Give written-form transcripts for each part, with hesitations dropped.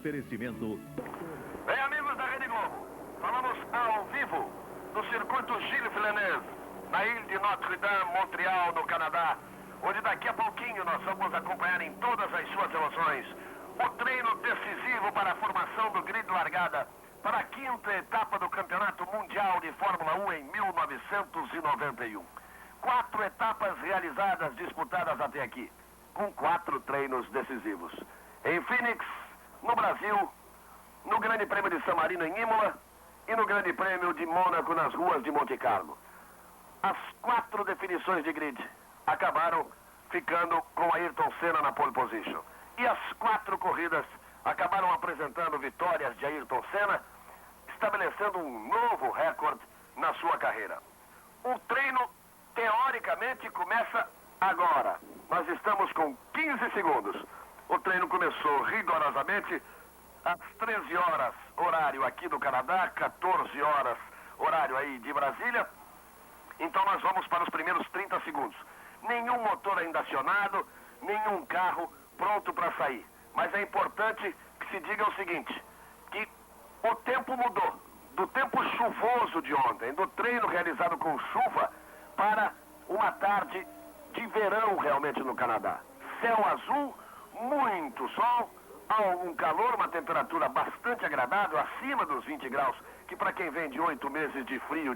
Oferecimento. Bem, amigos da Rede Globo, falamos ao vivo do circuito Gilles Villeneuve, na ilha de Notre-Dame, Montreal, no Canadá, onde daqui a pouquinho nós vamos acompanhar em todas as suas emoções o treino decisivo para a formação do grid de largada para a 5ª etapa do Campeonato Mundial de Fórmula 1 em 1991. 4 etapas realizadas, disputadas até aqui, com 4 treinos decisivos. Em Phoenix, no Brasil, no Grande Prêmio de San Marino em Imola e no Grande Prêmio de Mônaco nas ruas de Monte Carlo. As 4 definições de grid acabaram ficando com Ayrton Senna na pole position. E as 4 corridas acabaram apresentando vitórias de Ayrton Senna, estabelecendo um novo recorde na sua carreira. O treino, teoricamente, começa agora. Nós estamos com 15 segundos. O treino começou rigorosamente às 13 horas, horário aqui do Canadá, 14 horas, horário aí de Brasília. Então nós vamos para os primeiros 30 segundos. Nenhum motor ainda acionado, nenhum carro pronto para sair. Mas é importante que se diga o seguinte, que o tempo mudou. Do tempo chuvoso de ontem, do treino realizado com chuva, para uma tarde de verão realmente no Canadá. Céu azul, muito sol, algum calor, uma temperatura bastante agradável, acima dos 20 graus, que para quem vem de 8 meses de frio,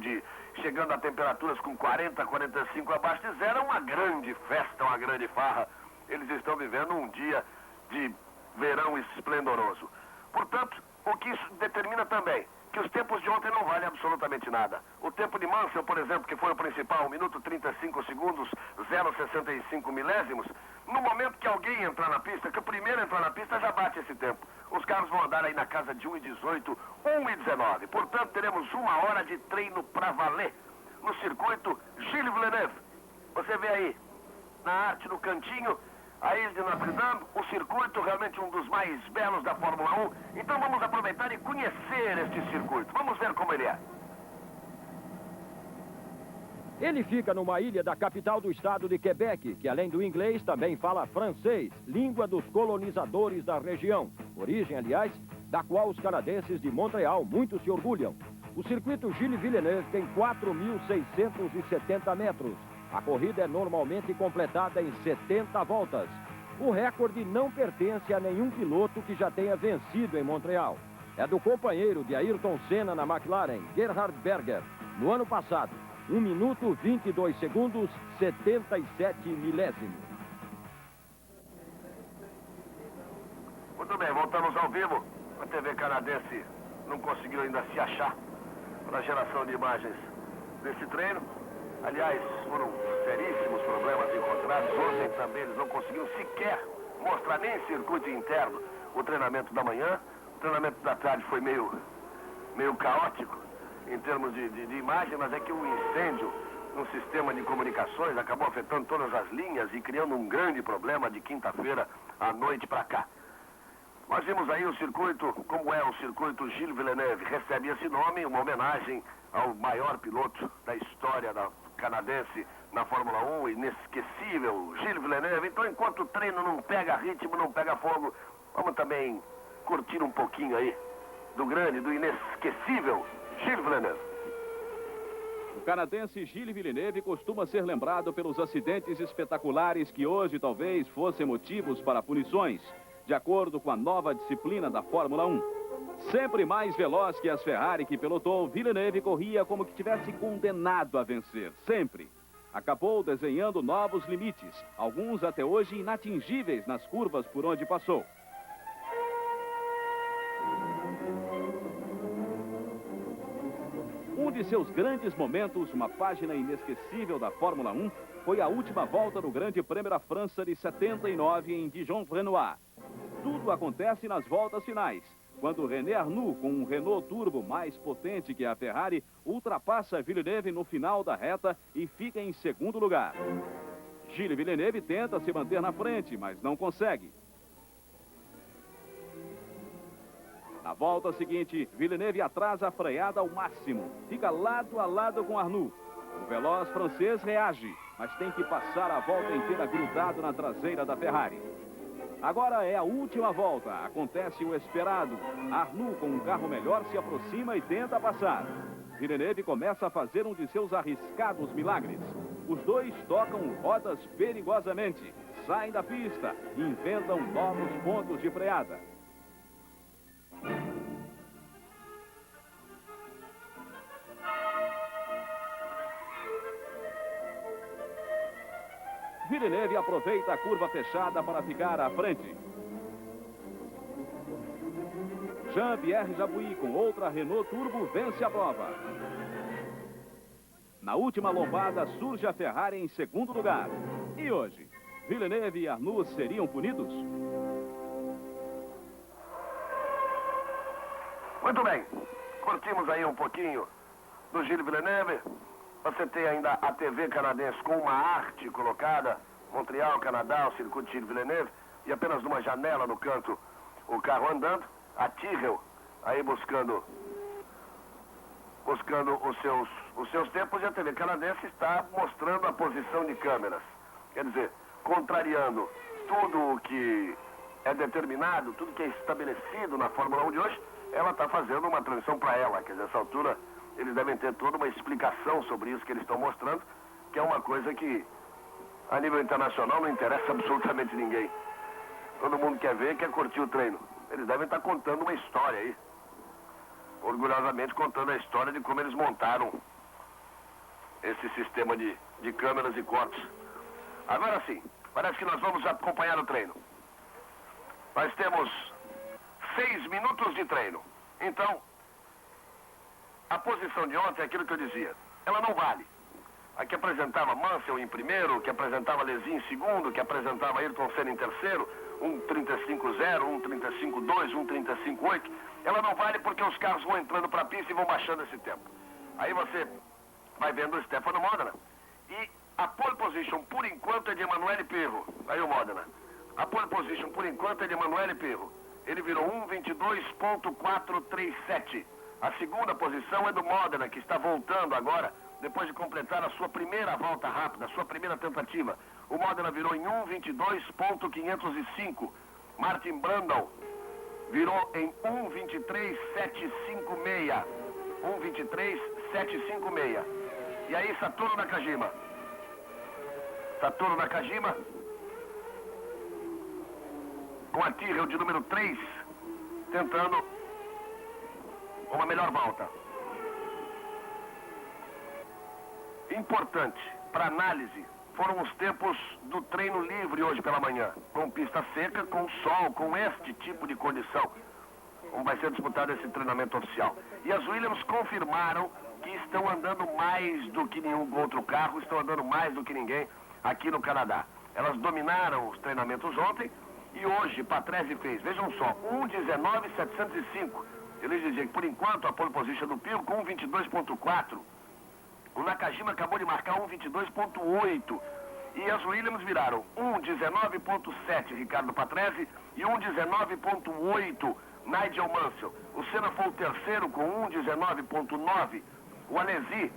chegando a temperaturas com 40, 45 abaixo de zero, é uma grande festa, uma grande farra. Eles estão vivendo um dia de verão esplendoroso. Portanto, o que isso determina também, que os tempos de ontem não valem absolutamente nada. O tempo de Mansell, por exemplo, que foi o principal, 1 minuto 35 segundos, 0,65 milésimos, no momento que alguém entrar na pista, que o primeiro entrar na pista já bate esse tempo. Os carros vão andar aí na casa de 1,18, 1,19. Portanto, teremos 1 hora de treino para valer no circuito Gilles Villeneuve. Você vê aí, na arte no cantinho, a ilha de Notre-Dame, o circuito realmente um dos mais belos da Fórmula 1. Então vamos aproveitar e conhecer este circuito. Vamos ver como ele é. Ele fica numa ilha da capital do estado de Quebec, que além do inglês também fala francês, língua dos colonizadores da região. Origem, aliás, da qual os canadenses de Montreal muito se orgulham. O circuito Gilles Villeneuve tem 4.670 metros. A corrida é normalmente completada em 70 voltas. O recorde não pertence a nenhum piloto que já tenha vencido em Montreal. É do companheiro de Ayrton Senna na McLaren, Gerhard Berger, no ano passado. 1 minuto 22 segundos, 77 milésimos. Muito bem, voltamos ao vivo. A TV canadense não conseguiu ainda se achar para a geração de imagens desse treino. Aliás, foram seríssimos problemas encontrados. Ontem também eles não conseguiram sequer mostrar nem em circuito interno o treinamento da manhã. O treinamento da tarde foi meio caótico em termos de imagem, mas é que o incêndio no sistema de comunicações acabou afetando todas as linhas e criando um grande problema de quinta-feira à noite para cá. Nós vimos aí o circuito, como é o circuito Gilles Villeneuve, recebe esse nome, uma homenagem ao maior piloto da história da canadense na Fórmula 1, inesquecível, Gilles Villeneuve. Então, enquanto o treino não pega ritmo, não pega fogo, vamos também curtir um pouquinho aí do grande, do inesquecível Gilles Villeneuve. O canadense Gilles Villeneuve costuma ser lembrado pelos acidentes espetaculares que hoje talvez fossem motivos para punições, de acordo com a nova disciplina da Fórmula 1. Sempre mais veloz que as Ferrari que pilotou, Villeneuve corria como que tivesse condenado a vencer, sempre. Acabou desenhando novos limites, alguns até hoje inatingíveis nas curvas por onde passou. Um de seus grandes momentos, uma página inesquecível da Fórmula 1, foi a última volta no Grande Prêmio da França de 79 em Dijon-Renoir. Tudo acontece nas voltas finais, quando René Arnoux, com um Renault Turbo mais potente que a Ferrari, ultrapassa Villeneuve no final da reta e fica em segundo lugar. Gilles Villeneuve tenta se manter na frente, mas não consegue. Na volta seguinte, Villeneuve atrasa a freada ao máximo. Fica lado a lado com Arnoux. O veloz francês reage, mas tem que passar a volta inteira grudado na traseira da Ferrari. Agora é a última volta. Acontece o esperado. Arnoux, com um carro melhor, se aproxima e tenta passar. Villeneuve começa a fazer um de seus arriscados milagres. Os dois tocam rodas perigosamente, saem da pista e inventam novos pontos de freada. Villeneuve aproveita a curva fechada para ficar à frente. Jean-Pierre Jabouille, com outra Renault Turbo, vence a prova. Na última lombada, surge a Ferrari em segundo lugar. E hoje, Villeneuve e Arnoux seriam punidos? Muito bem. Curtimos aí um pouquinho do Gilles Villeneuve. Você tem ainda a TV canadense com uma arte colocada. Montreal, Canadá, o circuito Gilles Villeneuve. E apenas numa janela no canto, o carro andando. A Tyrrell aí buscando os seus tempos, e a TV canadense está mostrando a posição de câmeras. Quer dizer, contrariando tudo o que é determinado, tudo que é estabelecido na Fórmula 1 de hoje, ela está fazendo uma transição para ela. Quer dizer, nessa altura, eles devem ter toda uma explicação sobre isso que eles estão mostrando, que é uma coisa que, a nível internacional, não interessa absolutamente ninguém. Todo mundo quer ver, quer curtir o treino. Eles devem estar contando uma história aí. Orgulhosamente contando a história de como eles montaram esse sistema de câmeras e cortes. Agora sim, parece que nós vamos acompanhar o treino. Nós temos 6 minutos de treino. Então, a posição de ontem é aquilo que eu dizia. Ela não vale. A que apresentava Mansell em primeiro, que apresentava Alesi em segundo, que apresentava Ayrton Senna em terceiro, 1:35.0, 1:35.2, 1:35.8, ela não vale porque os carros vão entrando para a pista e vão baixando esse tempo. Aí você vai vendo o Stefano Modena. E a pole position, por enquanto, é de Emanuele Pirro. Aí o Modena. A pole position, por enquanto, é de Emanuele Pirro. Ele virou 1:22.437. A segunda posição é do Modena, que está voltando agora, depois de completar a sua primeira volta rápida, a sua primeira tentativa. O Modena virou em 1:22.505. Martin Brundle virou em 1:23.756. 1:23.756. E aí, Satoru Nakajima. Satoru Nakajima, com a Tyrrell de número 3, tentando uma melhor volta. Importante para análise foram os tempos do treino livre hoje pela manhã, com pista seca, com sol, com este tipo de condição, como vai ser disputado esse treinamento oficial. E as Williams confirmaram que estão andando mais do que nenhum outro carro, estão andando mais do que ninguém aqui no Canadá. Elas dominaram os treinamentos ontem e hoje Patrese fez, vejam só, 1:19.705. Eles diziam que por enquanto a pole position do Pirro com 1:22.4. O Nakajima acabou de marcar 1:22.8. E as Williams viraram 1:19.7 Ricardo Patrese e 1:19.8 Nigel Mansell. O Senna foi o terceiro com 1:19.9. O Alesi,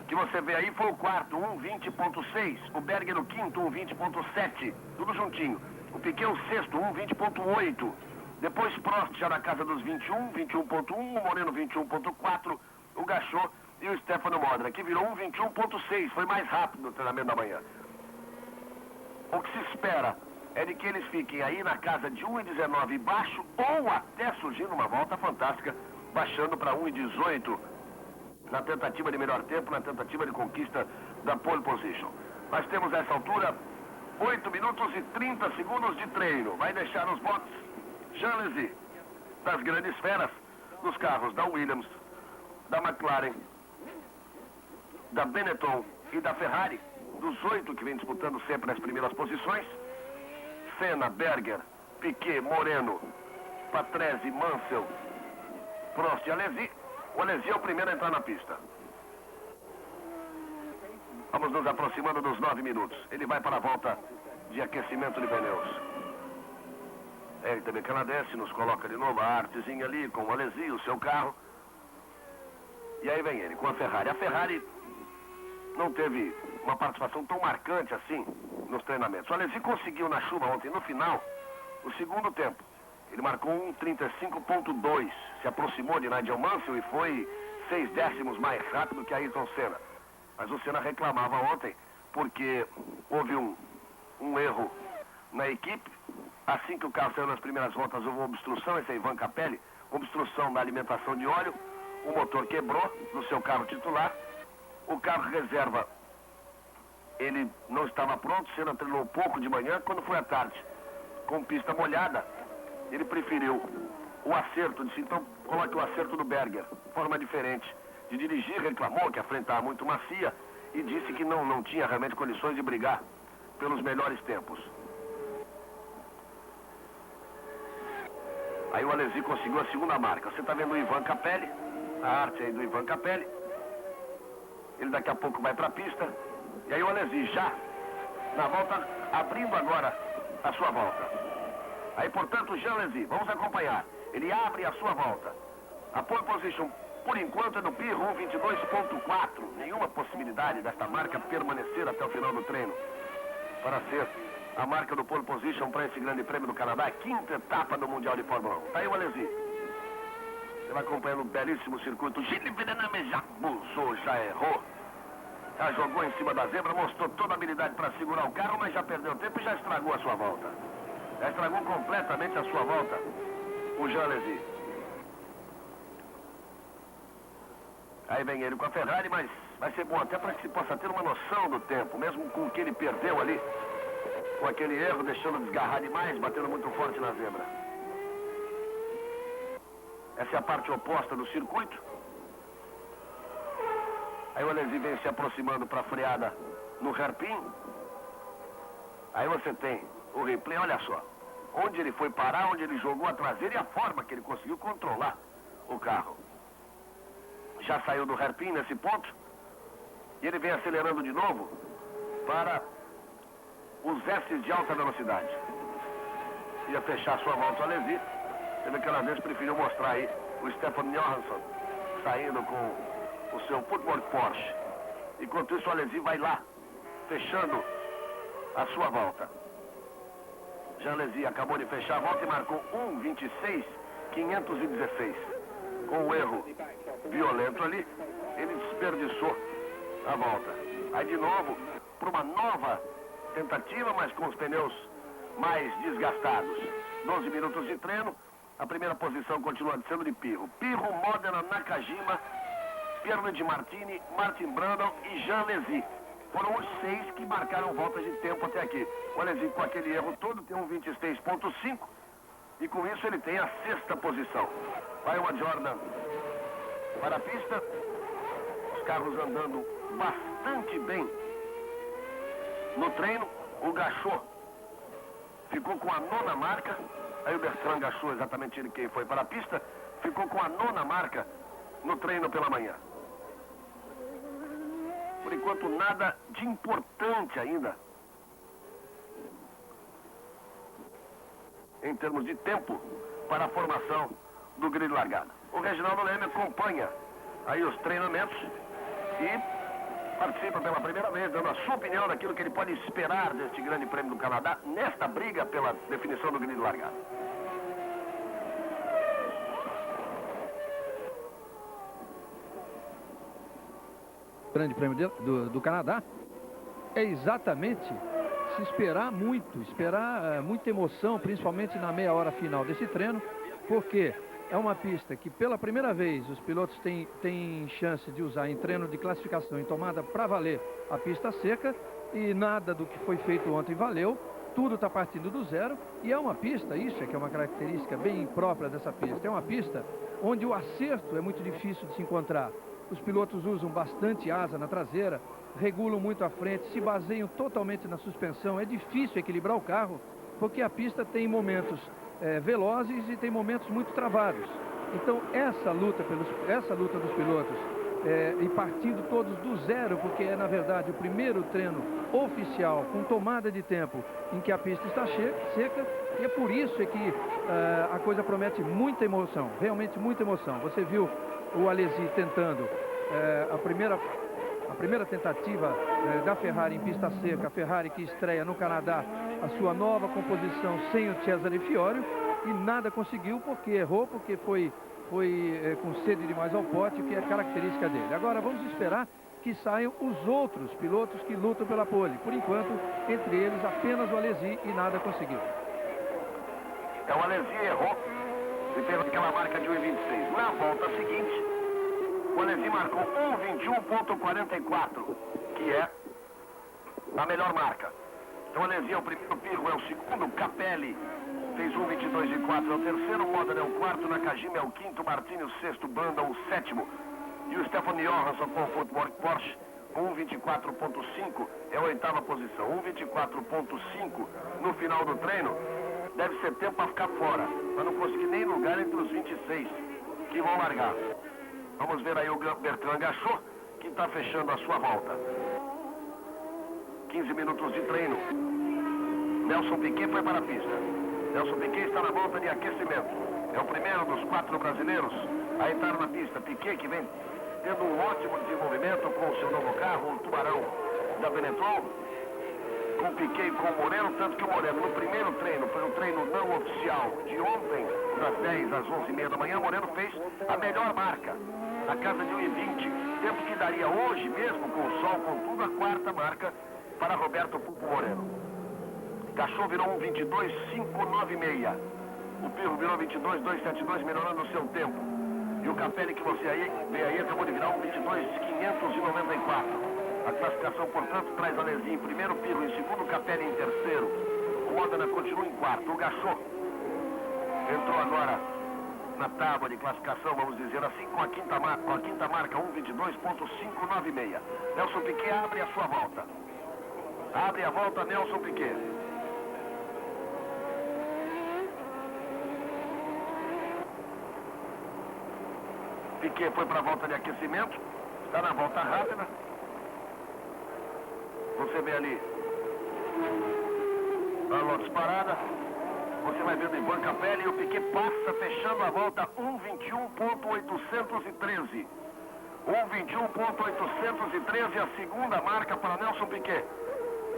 que você vê aí, foi o quarto, 1:20.6. O Berger o quinto, 1:20.7. Tudo juntinho. O Piquet o sexto, 1:20.8. Depois Prost já na casa dos 21, 21.1. O Moreno 21.4. O Gachot e o Stefano Modena, que virou 1:21.6. Foi mais rápido no treinamento da manhã. O que se espera é de que eles fiquem aí na casa de 1:19 baixo, ou até surgindo uma volta fantástica, baixando para 1:18 na tentativa de melhor tempo, na tentativa de conquista da pole position. Nós temos nessa altura 8 minutos e 30 segundos de treino. Vai deixar os boxes Jean Alesi, das grandes feras, dos carros da Williams, da McLaren, da Benetton e da Ferrari, dos 8 que vem disputando sempre as primeiras posições. Senna, Berger, Piquet, Moreno, Patrese, Mansell, Prost e Alesi. O Alesi é o primeiro a entrar na pista. Vamos nos aproximando dos 9 minutos. Ele vai para a volta de aquecimento de pneus. Ele também canadense, nos coloca de novo a artezinha ali com o Alesi, o seu carro. E aí vem ele com a Ferrari. A Ferrari não teve uma participação tão marcante assim nos treinamentos. O Alesi conseguiu na chuva ontem, no final, o segundo tempo. Ele marcou 1:35.2, se aproximou de Nigel Mansell e foi 6 décimos mais rápido que Ayrton Senna. Mas o Senna reclamava ontem porque houve um erro na equipe. Assim que o carro saiu nas primeiras voltas, houve uma obstrução, esse é Ivan Capelli, obstrução da alimentação de óleo, o motor quebrou no seu carro titular, o carro reserva, ele não estava pronto, Senna treinou pouco de manhã, quando foi à tarde, com pista molhada, ele preferiu o acerto, disse, então coloque o acerto do Berger, forma diferente de dirigir, reclamou que a frente estava muito macia e disse que não tinha realmente condições de brigar pelos melhores tempos. Aí o Alesi conseguiu a segunda marca. Você está vendo o Ivan Capelli, a arte aí do Ivan Capelli. Ele daqui a pouco vai para a pista. E aí o Alesi já na volta, abrindo agora a sua volta. Aí, portanto, Jean Alesi, vamos acompanhar. Ele abre a sua volta. A pole position, por enquanto, é do Pirro 1:22.4. Nenhuma possibilidade desta marca permanecer até o final do treino para ser a marca do pole position para esse grande prêmio do Canadá, a 5ª etapa do Mundial de Fórmula 1. Tá aí o Alesi. Ele vai acompanhando um belíssimo circuito. Gilles Villeneuve já buçou, já errou. Já jogou em cima da zebra, mostrou toda a habilidade para segurar o carro, mas já perdeu tempo e já estragou a sua volta. Já estragou completamente a sua volta, o Jean Alesi. Aí vem ele com a Ferrari, mas vai ser bom até para que se possa ter uma noção do tempo, mesmo com o que ele perdeu ali, com aquele erro, deixando desgarrar demais, batendo muito forte na zebra. Essa é a parte oposta do circuito. Aí o Alesi vem se aproximando para a freada no hairpin. Aí você tem o replay, olha só. Onde ele foi parar, onde ele jogou a traseira e a forma que ele conseguiu controlar o carro. Já saiu do hairpin nesse ponto. E ele vem acelerando de novo para os S de alta velocidade. Ia fechar sua volta o Alesi. Ele aquela vez preferiu mostrar aí o Stefan Johansson saindo com o seu Footwork Porsche. Enquanto isso o Alesi vai lá, fechando a sua volta. Jean Alesi acabou de fechar a volta e marcou 1:26.516. Com um erro violento ali, ele desperdiçou a volta. Aí de novo, para uma nova tentativa, mas com os pneus mais desgastados. 12 minutos de treino, a primeira posição continua sendo de Pirro. Pirro, Modena, Nakajima, Pierre de Martini, Martin Brundle e Jean Alesi. Foram os 6 que marcaram voltas de tempo até aqui. O Alesi, com aquele erro todo, tem 1:26.5 e com isso ele tem a 6ª posição. Vai uma Jordan para a pista. Os carros andando bastante bem no treino. O Gachot ficou com a 9ª marca. Aí o Bertrand Gachot, exatamente ele quem foi para a pista, ficou com a 9ª marca no treino pela manhã. Por enquanto, nada de importante ainda em termos de tempo para a formação do grid largada. O Reginaldo Leme acompanha aí os treinamentos e participa pela primeira vez, dando a sua opinião daquilo que ele pode esperar deste grande prêmio do Canadá nesta briga pela definição do grid largada. Grande Prêmio do Canadá é exatamente se esperar muita emoção, principalmente na meia hora final desse treino, porque é uma pista que pela primeira vez os pilotos têm chance de usar em treino de classificação, em tomada para valer a pista seca, e nada do que foi feito ontem valeu, tudo está partindo do zero, e é uma pista, isso é que é uma característica bem própria dessa pista, é uma pista onde o acerto é muito difícil de se encontrar. Os pilotos usam bastante asa na traseira, regulam muito a frente, se baseiam totalmente na suspensão. É difícil equilibrar o carro, porque a pista tem momentos velozes e tem momentos muito travados. Então, essa luta dos pilotos, e partindo todos do zero, porque é, na verdade, o primeiro treino oficial, com tomada de tempo, em que a pista está seca, e é por isso que a coisa promete muita emoção, realmente muita emoção. Você viu o Alesi tentando a primeira tentativa da Ferrari em pista seca, a Ferrari que estreia no Canadá a sua nova composição sem o Cesare Fiório e nada conseguiu porque errou, porque foi com sede demais ao pote, que é característica dele. Agora vamos esperar que saiam os outros pilotos que lutam pela pole. Por enquanto, entre eles apenas o Alesi e nada conseguiu. O Alesi errou e teve aquela marca de 1,26. Na volta seguinte, o Alesi marcou 1,21,44, que é a melhor marca. Então o Alesi é o primeiro, Pirro é o segundo, Capelli fez 1,22,4 é o terceiro, Modena é o quarto, Nakajima é o quinto, Martini o sexto, Branda o sétimo e o Stefano Johansson com o Footwork Porsche com 1,24,5 é a oitava posição. 1,24,5 no final do treino deve ser tempo para ficar fora, para não conseguir nem lugar entre os 26 que vão largar. Vamos ver aí o Bertrand Gachot, que está fechando a sua volta. 15 minutos de treino. Nelson Piquet foi para a pista. Nelson Piquet está na volta de aquecimento. É o primeiro dos 4 brasileiros a entrar na pista. Piquet, que vem tendo um ótimo desenvolvimento com o seu novo carro, o Tubarão da Benetton, com o Piquet e com o Moreno, tanto que o Moreno, no primeiro treino, pelo treino não oficial de ontem, das 10 às 11h30 da manhã, o Moreno fez a melhor marca, na casa de 1,20, tempo que daria hoje mesmo, com o sol, com tudo, a quarta marca para Roberto Pupo Moreno. Gachot virou 1,22,596. O Pirro virou 22,272, melhorando o seu tempo. E o Capelli, que você vê aí, acabou de virar 1,22,594. A classificação, portanto, traz Alesi em primeiro, Pirro em segundo, Capelli em terceiro. O Modena continua em quarto. O Gachot entrou agora na tábua de classificação, vamos dizer assim, com a quinta marca 1,22,596. Nelson Piquet abre a sua volta. Abre a volta Nelson Piquet. Piquet foi para a volta de aquecimento. Está na volta rápida. Você vê ali a Lotus parada. Você vai vendo Ivan Capelli e o Piquet passa fechando a volta 1,21,813. 1,21,813, a segunda marca para Nelson Piquet.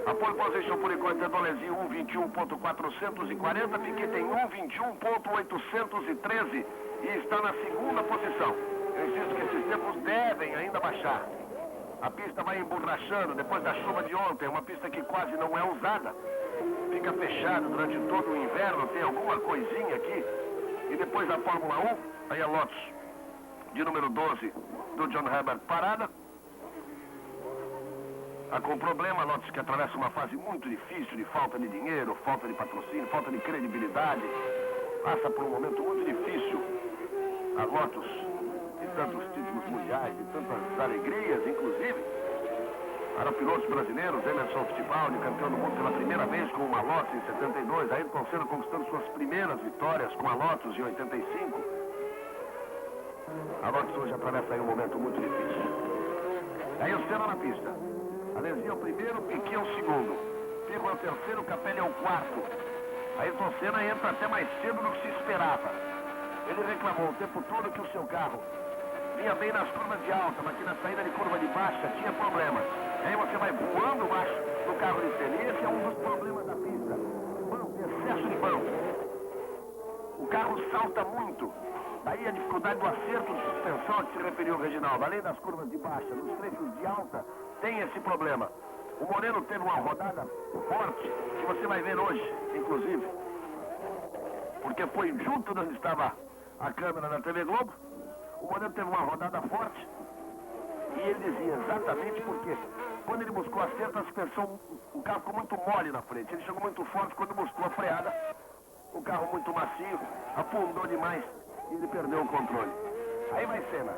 A pole position por enquanto é do Alesi 1,21,440. Piquet tem 1,21,813 e está na segunda posição. Eu insisto que esses tempos devem ainda baixar. A pista vai emborrachando depois da chuva de ontem, uma pista que quase não é usada. Fica fechada durante todo o inverno, tem alguma coisinha aqui. E depois a Fórmula 1, aí a Lotus de número 12 do John Herbert parada. Com problema, a Lotus que atravessa uma fase muito difícil de falta de dinheiro, falta de patrocínio, falta de credibilidade. Passa por um momento muito difícil. A Lotus de tantos títulos mundiais, de tantas alegrias, inclusive. Para pilotos brasileiros, Emerson Fittipaldi, campeão do mundo pela primeira vez com uma Lotus em 72, Ayrton Senna conquistando suas primeiras vitórias com a Lotus em 85. A Lotus hoje atravessa aí um momento muito difícil. Aí o Senna na pista. Alesi é o primeiro, Piquet é o segundo. Pirro é o terceiro, Capelli é o quarto. Ayrton Senna entra até mais cedo do que se esperava. Ele reclamou o tempo todo que o seu carro vinha bem nas curvas de alta, mas que na saída de curva de baixa tinha problemas. Aí você vai voando baixo do carro de cena. E esse é um dos problemas da pista. Excesso de vão. O carro salta muito. Daí a dificuldade do acerto de suspensão a que se referiu o Reginaldo. Além das curvas de baixa, nos trechos de alta, tem esse problema. O Moreno teve uma rodada forte, que você vai ver hoje, inclusive. Porque foi junto onde estava a câmera da TV Globo. O Moreno teve uma rodada forte. E ele dizia exatamente porque quando ele buscou acerto, a suspensão, o carro ficou muito mole na frente. Ele chegou muito forte quando buscou a freada. O carro muito macio, afundou demais e ele perdeu o controle. Aí vai Senna.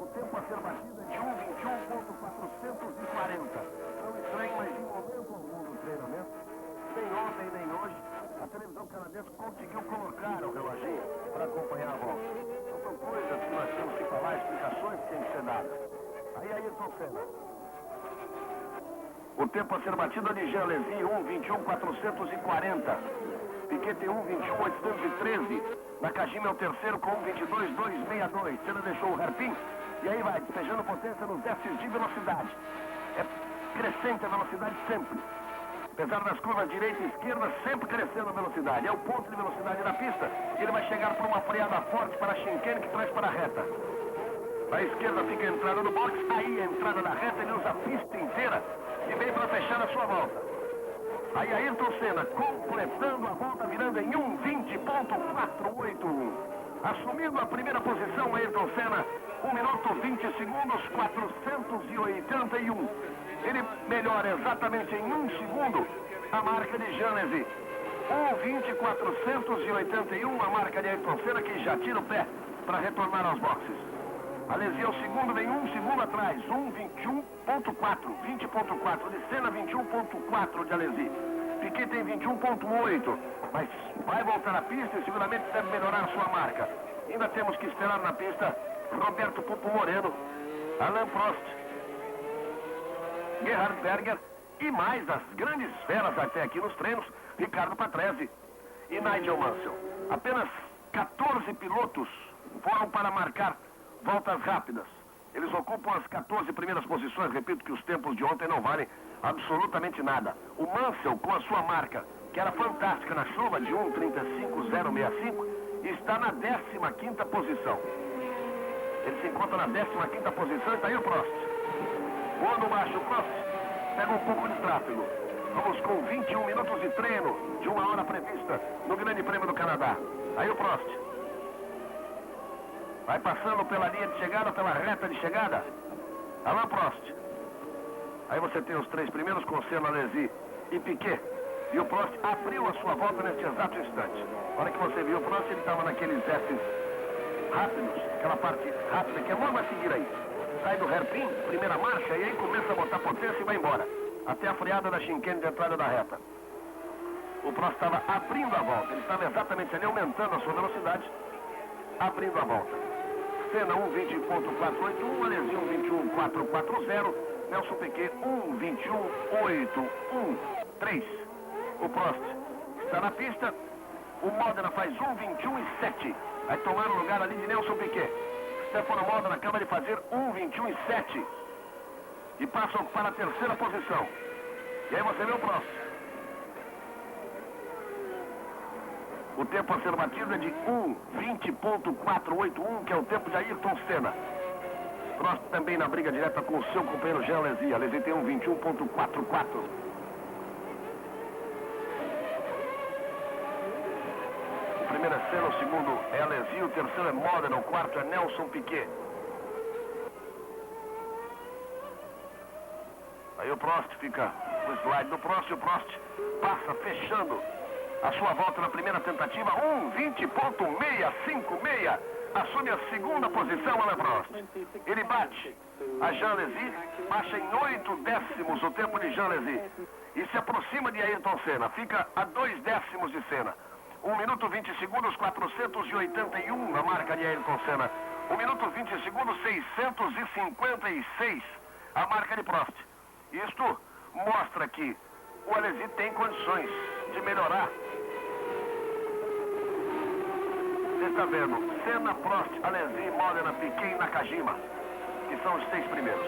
O tempo a ser batido é de 1,21,440. Não estranho, mas em momento algum do treinamento, nem ontem nem hoje, a televisão canadense conseguiu colocar o reloginho para acompanhar a volta. Então são coisas que nós temos que falar, explicações que têm que ser dadas. Aí Ayrton Senna. O tempo a ser batido é de Jean Alesi, 1,21,440. Piquet tem 1,21,813. Nakajima é o terceiro com 1,22,262. Senna deixou o hairpin e aí vai despejando potência nos testes de velocidade. É crescente a velocidade sempre. Apesar das curvas direita e esquerda, sempre crescendo a velocidade. É o ponto de velocidade da pista. Ele vai chegar para uma freada forte para a chicane que traz para a reta. À esquerda fica a entrada do box, aí a entrada da reta, ele usa a pista inteira e vem para fechar a sua volta. Aí Ayrton Senna completando a volta, virando em 1:20.481. Assumindo a primeira posição, Ayrton Senna, 1 minuto 20 segundos, 481. Ele melhora exatamente em 1 segundo a marca de Jean Alesi. 1:20.481, a marca de Ayrton Senna, que já tira o pé para retornar aos boxes. Alesi é o segundo, vem 1 segundo atrás, 1:21.4, 20.4 de Senna, 21.4 de Alesi. Piquet tem 21.8, mas vai voltar à pista e seguramente deve melhorar a sua marca. Ainda temos que esperar na pista Roberto Pupo Moreno, Alain Prost, Gerhard Berger e mais as grandes feras até aqui nos treinos, Ricardo Patrese e Nigel Mansell. Apenas 14 pilotos foram para marcar voltas rápidas. Eles ocupam as 14 primeiras posições. Repito que os tempos de ontem não valem absolutamente nada. O Mansell, com a sua marca, que era fantástica na chuva, de 1:35.065, está na 15ª posição. Ele se encontra na 15ª posição e está aí o Prost. Voando baixo, o Prost pega um pouco de tráfego. Vamos com 21 minutos de treino, de 1 hora prevista no Grande Prêmio do Canadá. Aí o Prost vai passando pela linha de chegada, pela reta de chegada. Alain Prost. Aí você tem os 3 primeiros com Senna, Alesi e Piquet. E o Prost abriu a sua volta neste exato instante. Na hora que você viu o Prost, ele estava naqueles S's rápidos, aquela parte rápida que é logo a seguir aí. Sai do hairpin, primeira marcha, e aí começa a botar potência e vai embora. Até a freada da chicane de entrada da reta. O Prost estava abrindo a volta. Ele estava exatamente ali, aumentando a sua velocidade, abrindo a volta. Senna 1:20.481, Alesi 1:21.440, Nelson Piquet 1:21.813. O Prost está na pista, o Modena faz 1:21.7. Vai tomar o lugar ali de Nelson Piquet. Stefano Modena acaba de fazer 1:21.7 e passa para a 3ª posição. E aí você vê o Prost. O tempo a ser batido é de 1:20.481, que é o tempo de Ayrton Senna. Prost também na briga direta com o seu companheiro Jean Alesi. Alesi tem 1:21.44. O primeiro é Senna, o segundo é Alesi, o terceiro é Modena, o quarto é Nelson Piquet. Aí o Prost fica no slide do Prost, e o Prost passa fechando a sua volta na primeira tentativa, 1:20.656. Assume a 2ª posição, Alain Prost. Ele bate a Jean Alesi, baixa em 8 décimos o tempo de Jean Alesi e se aproxima de Ayrton Senna. Fica a 2 décimos de Senna. 1 minuto 20 segundos, 481 a marca de Ayrton Senna. 1 minuto 20 segundos, 656 a marca de Prost. Isto mostra que o Alesi tem condições de melhorar. Você está vendo Senna, Prost, Alesi, Modena, Piquet e Nakajima, que são os 6 primeiros.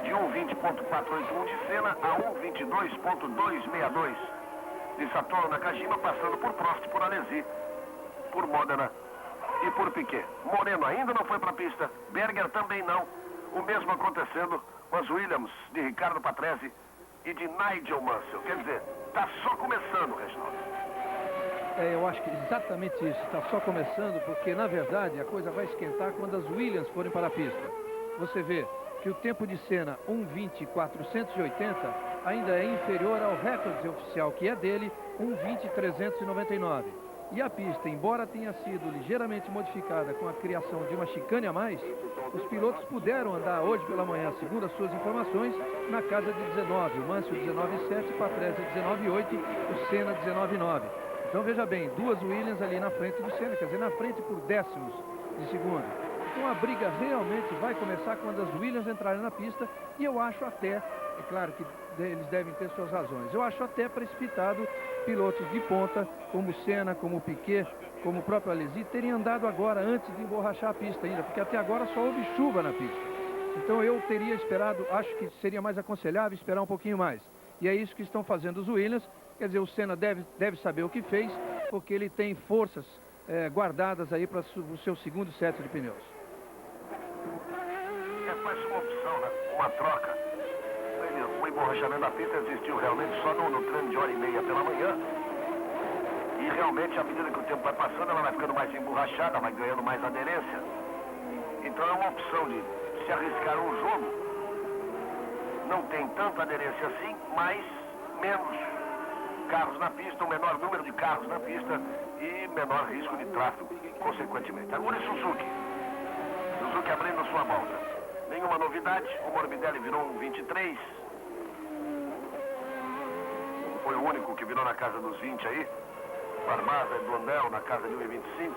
De 1:20.481 de Senna a 1:22.262 de Satoru Nakajima, passando por Prost, por Alesi, por Modena e por Piquet. Moreno ainda não foi para a pista, Berger também não. O mesmo acontecendo com as Williams de Ricardo Patrese e de Nigel Mansell. Quer dizer, está só começando, Reginaldo. Eu acho que exatamente isso, está só começando, porque na verdade a coisa vai esquentar quando as Williams forem para a pista. Você vê que o tempo de Senna, 1:20.480, ainda é inferior ao recorde oficial, que é dele, 1:20.399. E a pista, embora tenha sido ligeiramente modificada com a criação de uma chicane a mais, os pilotos puderam andar hoje pela manhã, segundo as suas informações, na casa de 19. O Mansell 19,7, Patrese 19,8, o Senna 19,9. Então veja bem, 2 Williams ali na frente do Senna, quer dizer, na frente por décimos de segundo. Então a briga realmente vai começar quando as Williams entrarem na pista, e eu acho até, é claro que eles devem ter suas razões, eu acho até precipitado pilotos de ponta, como Senna, como Piquet, como o próprio Alesi, terem andado agora antes de emborrachar a pista ainda, porque até agora só houve chuva na pista. Então eu teria esperado, acho que seria mais aconselhável esperar um pouquinho mais. E é isso que estão fazendo os Williams. Quer dizer, o Senna deve saber o que fez, porque ele tem forças guardadas aí para o seu segundo set de pneus. É mais uma opção, né? Uma troca. O emborrachamento da pista existiu realmente só no treino de hora e meia pela manhã. E realmente, à medida que o tempo vai passando, ela vai ficando mais emborrachada, vai ganhando mais aderência. Então é uma opção de se arriscar um jogo. Não tem tanta aderência assim, mas menos carros na pista, um menor número de carros na pista e menor risco de tráfego, consequentemente. Agora Suzuki abrindo sua volta. Nenhuma novidade, o Morbidelli virou um 23. Foi o único que virou na casa dos 20 aí. Barbaza e Blondel na casa de 1,25.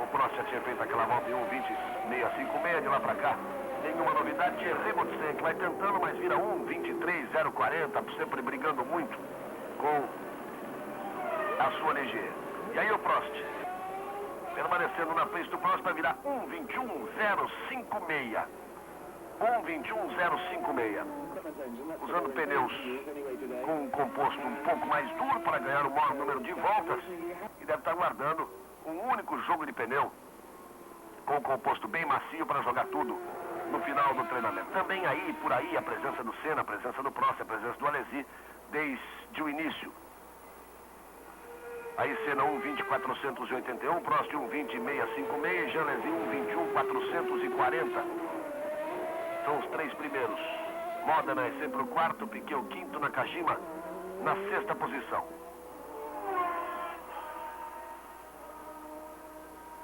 O Prost já tinha feito aquela volta em 1,20,656 de lá pra cá. Nenhuma novidade, Thierry Boutsen que vai tentando, mas vira 1,23,040, sempre brigando muito com a sua Ligier. E aí o Prost, permanecendo na pista, o Prost vai virar 1,21,056. 1,21,056. Usando pneus com um composto um pouco mais duro para ganhar o maior número de voltas. E deve estar guardando um único jogo de pneu com um composto bem macio para jogar tudo no final do treinamento. Também aí, por aí, a presença do Senna, a presença do Prost, a presença do Alesi desde o início. Aí Senna 1,20,481, Prost 1,20,656, Jean Alesi 1,21,440. São os três primeiros. Modena é sempre o quarto, Piquet o quinto, Nakajima na sexta posição.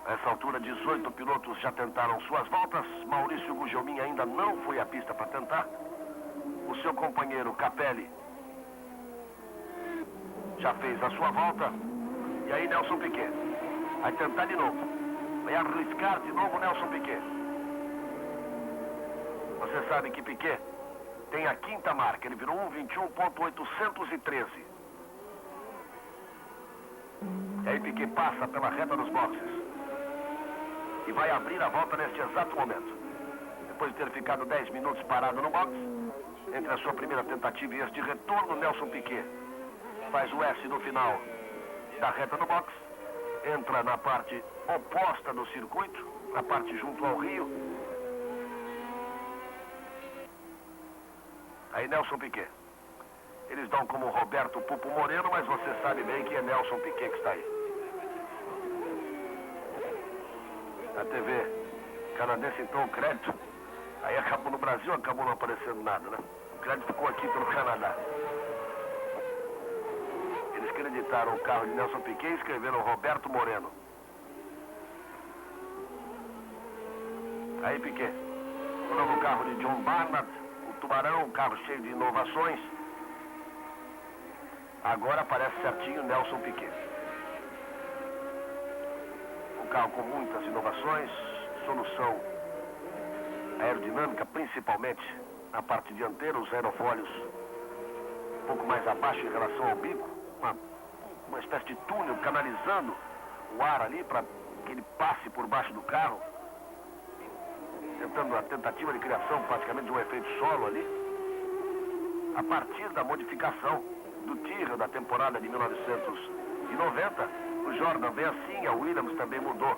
Nessa altura, 18 pilotos já tentaram suas voltas. Maurício Gugelmin ainda não foi à pista para tentar. O seu companheiro Capelli já fez a sua volta. E aí Nelson Piquet vai tentar de novo. Vai arriscar de novo Nelson Piquet. Você sabe que Piquet tem a quinta marca. Ele virou 1,21,813. E aí Piquet passa pela reta dos boxes e vai abrir a volta neste exato momento. Depois de ter ficado 10 minutos parado no box, entre a sua primeira tentativa e este retorno, Nelson Piquet faz o S no final da reta do box, entra na parte oposta do circuito, na parte junto ao rio. Aí Nelson Piquet. Eles dão como Roberto Pupo Moreno, mas você sabe bem que é Nelson Piquet que está aí. A TV canadense, então, o crédito. Aí acabou no Brasil, acabou não aparecendo nada, né? O crédito ficou aqui pelo Canadá. Eles creditaram o carro de Nelson Piquet e escreveram Roberto Moreno. Aí Piquet. O novo carro de John Barnard, o Tubarão, um carro cheio de inovações. Agora aparece certinho Nelson Piquet. Um carro com muitas inovações, solução aerodinâmica, principalmente na parte dianteira, os aerofólios um pouco mais abaixo em relação ao bico, uma espécie de túnel canalizando o ar ali para que ele passe por baixo do carro, tentando a tentativa de criação praticamente de um efeito solo ali, a partir da modificação do Tyrrell da temporada de 1990. O Jordan vem assim, a Williams também mudou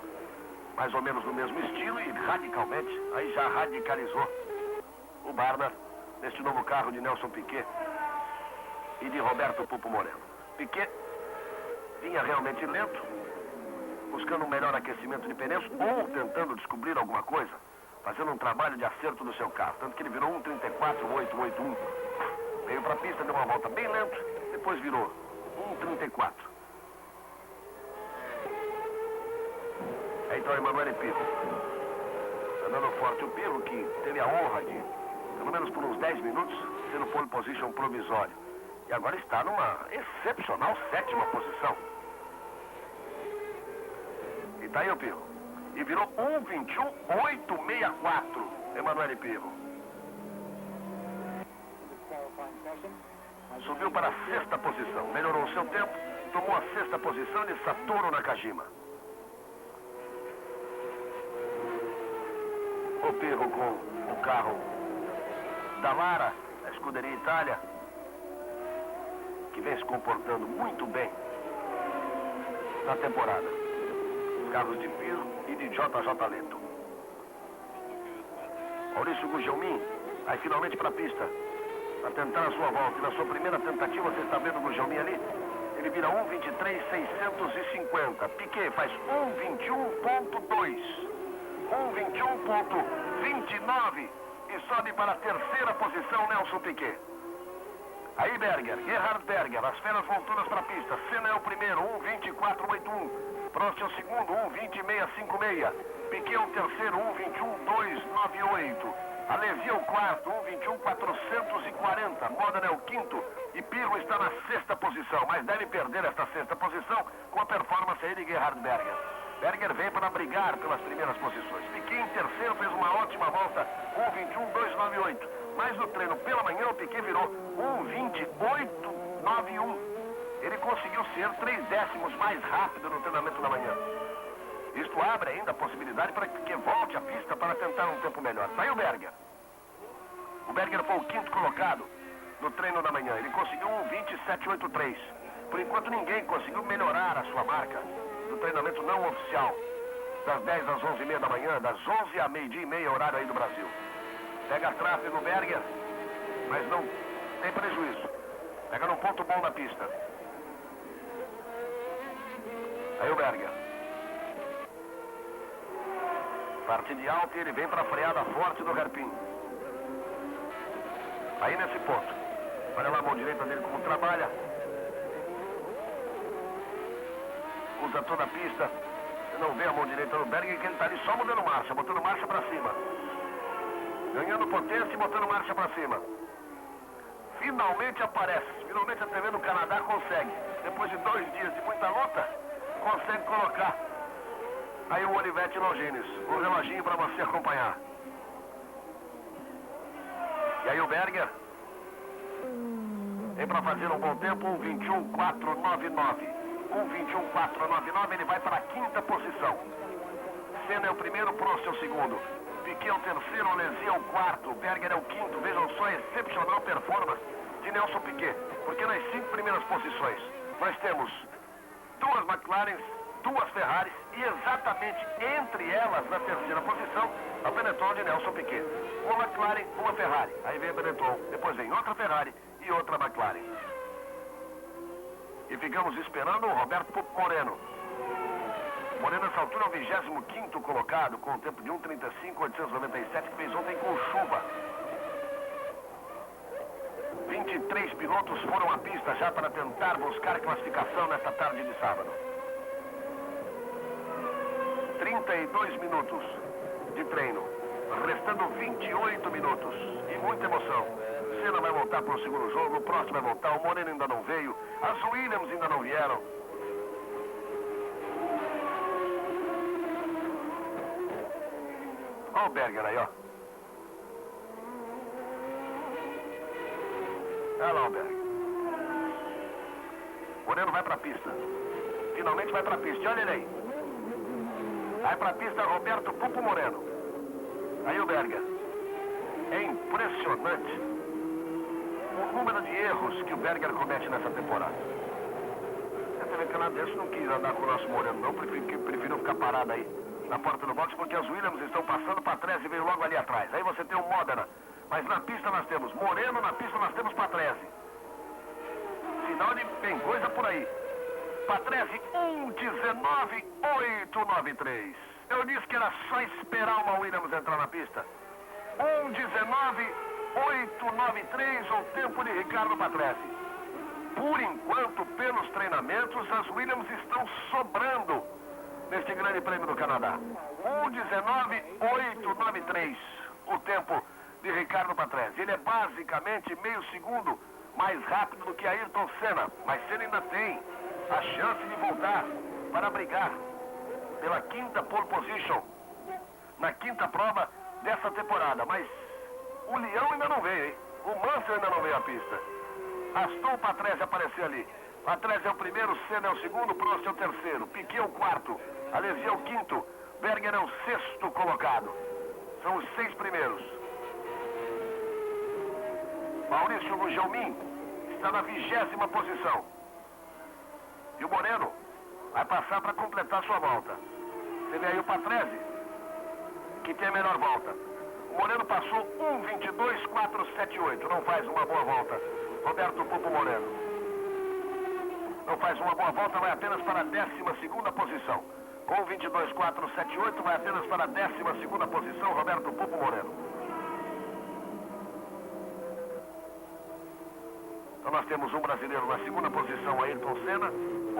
mais ou menos no mesmo estilo e radicalmente, aí já radicalizou o Barnard neste novo carro de Nelson Piquet e de Roberto Pupo Moreno. Piquet vinha realmente lento, buscando um melhor aquecimento de pneus ou tentando descobrir alguma coisa, fazendo um trabalho de acerto no seu carro, tanto que ele virou 1,34,881. Veio para a pista, deu uma volta bem lento, depois virou 1,34. Aí então Emanuele Pirro, andando forte o Pirro, que teve a honra de, pelo menos por uns 10 minutos, ser no pole position provisório. E agora está numa excepcional sétima posição. E tá aí o Pirro. E virou 1,21,864, Emanuele Pirro. Subiu para a sexta posição, melhorou o seu tempo, tomou a sexta posição de Satoru Nakajima. O Pirro com o carro da Lara, a Scuderia Itália, que vem se comportando muito bem na temporada. Os carros de Pirro e de JJ Leto. Maurício Gugelmin vai finalmente para a pista para tentar a sua volta. E na sua primeira tentativa, você está vendo o Gugelmin ali? Ele vira 1:23.650. Piquet faz 1:21.2. 1:21.29 e sobe para a terceira posição Nelson Piquet. Aí Berger, Gerhard Berger, as feras vão todas para a pista. Senna é o primeiro, 1:24.81. Prost é o segundo, 1:20.656. Piquet é o terceiro, 1:21.298. Alesi é o quarto, 1:21.440. Modena é o quinto e Pirro está na sexta posição, mas deve perder esta sexta posição com a performance aí de Gerhard Berger. Berger vem para brigar pelas primeiras posições. Piquet em terceiro fez uma ótima volta, 1:21.298. Mas no treino pela manhã o Piquet virou 1:28.91. Ele conseguiu ser 3 décimos mais rápido no treinamento da manhã. Isto abre ainda a possibilidade para que volte à pista para tentar um tempo melhor. Saiu o Berger. O Berger foi o quinto colocado no treino da manhã. Ele conseguiu 1:27.83. Por enquanto ninguém conseguiu melhorar a sua marca do treinamento não oficial. Das 10 às 11h30 da manhã, das 11 à 12h30, horário aí do Brasil. Pega tráfego Berger, mas não tem prejuízo. Pega num ponto bom na pista. Aí o Berger. Parte de alta e ele vem para a freada forte do hairpin. Aí nesse ponto. Olha lá a mão direita dele como trabalha. Usa toda a pista. Você não vê a mão direita do Berger, que ele está ali só mudando marcha, botando marcha para cima. Ganhando potência e botando marcha para cima. Finalmente aparece. Finalmente a TV do Canadá consegue. Depois de 2 dias de muita luta, consegue colocar aí o Olivetti Longines, um reloginho para você acompanhar. E aí o Berger vem para fazer um bom tempo, 1:21.499. 1:21.499, ele vai para a quinta posição. Senna é o primeiro, Prost é o segundo. Piquet é o terceiro, Alesi é o quarto, Berger é o quinto. Vejam só a excepcional performance de Nelson Piquet, porque nas 5 primeiras posições nós temos 2 McLarens, 2 Ferraris e exatamente entre elas, na terceira posição, a Benetton de Nelson Piquet. Uma McLaren, uma Ferrari. Aí vem a Benetton, depois vem outra Ferrari e outra McLaren. E ficamos esperando o Roberto Pupo Moreno. Moreno, nessa altura, é o 25º colocado, com um tempo de 1:35.897, que fez ontem com chuva. 23 pilotos foram à pista já para tentar buscar classificação nesta tarde de sábado. 32 minutos de treino, restando 28 minutos e muita emoção. Senna vai voltar para o segundo jogo, o Prost vai voltar, o Moreno ainda não veio, as Williams ainda não vieram. Olha o Berger aí, ó. Olha lá o Berger. Moreno vai para a pista. Finalmente vai para a pista, olha ele aí. Vai para a pista Roberto Pupo Moreno. Aí o Berger. É impressionante o número de erros que o Berger comete nessa temporada. A TV canadense não quis andar com o nosso Moreno, não. Preferiu ficar parado aí na porta do box, porque as Williams estão passando. Patrese veio logo ali atrás. Aí você tem o Modena. Mas na pista nós temos Moreno, na pista nós temos Patrese. Sinal de tem coisa por aí. Patrese 1:19.893. Eu disse que era só esperar uma Williams entrar na pista. 1:19.893, o tempo de Ricardo Patrese. Por enquanto, pelos treinamentos, as Williams estão sobrando neste Grande Prêmio do Canadá. 1:19.893, o tempo de Ricardo Patrese. Ele é basicamente meio segundo mais rápido do que Ayrton Senna, mas Senna ainda tem a chance de voltar para brigar pela quinta pole position na quinta prova dessa temporada. Mas o Leão ainda não veio, hein? O Mansell ainda não veio à pista. Bastou o Patrese aparecer ali. Patrese é o primeiro, Senna é o segundo, Prost é o terceiro, Piquet é o quarto, Alesi é o quinto, Berger é o sexto colocado. São os 6 primeiros. Maurício Gugelmin está na 20ª posição. E o Moreno vai passar para completar sua volta. Você vê aí o Patrese, que tem a melhor volta. O Moreno passou 1:22.478. Não faz uma boa volta. Roberto Pupo Moreno. Não faz uma boa volta, vai apenas para a 12ª posição. Com 22.478 vai apenas para a 12ª posição, Roberto Pupo Moreno. Então nós temos um brasileiro na 2ª posição, Ayrton Senna,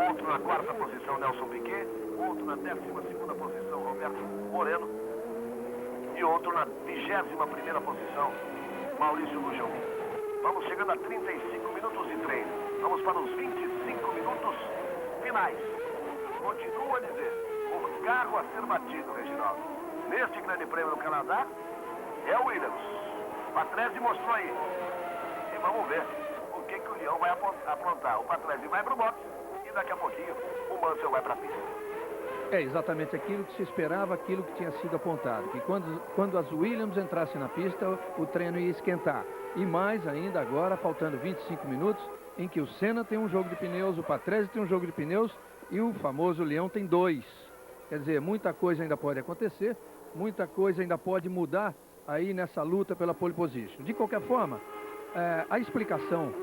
outro na 4ª posição, Nelson Piquet, outro na 12ª posição, Roberto Moreno, e outro na 21ª posição, Maurício Gugelmin. Vamos chegando a 35 minutos de treino. Vamos para os 25 minutos finais. Continuo a dizer, o carro a ser batido, Reginaldo, neste Grande Prêmio do Canadá, é o Williams. Patrese mostrou aí. E vamos ver o que o Leão vai aprontar. O Patrese vai para o boxe e daqui a pouquinho o Mansell vai para a pista. É exatamente aquilo que se esperava, aquilo que tinha sido apontado. Que quando as Williams entrassem na pista, o treino ia esquentar. E mais ainda agora, faltando 25 minutos, em que o Senna tem um jogo de pneus, o Patrese tem um jogo de pneus e o famoso Leão tem 2. Quer dizer, muita coisa ainda pode acontecer, muita coisa ainda pode mudar aí nessa luta pela pole position. De qualquer forma, a explicação,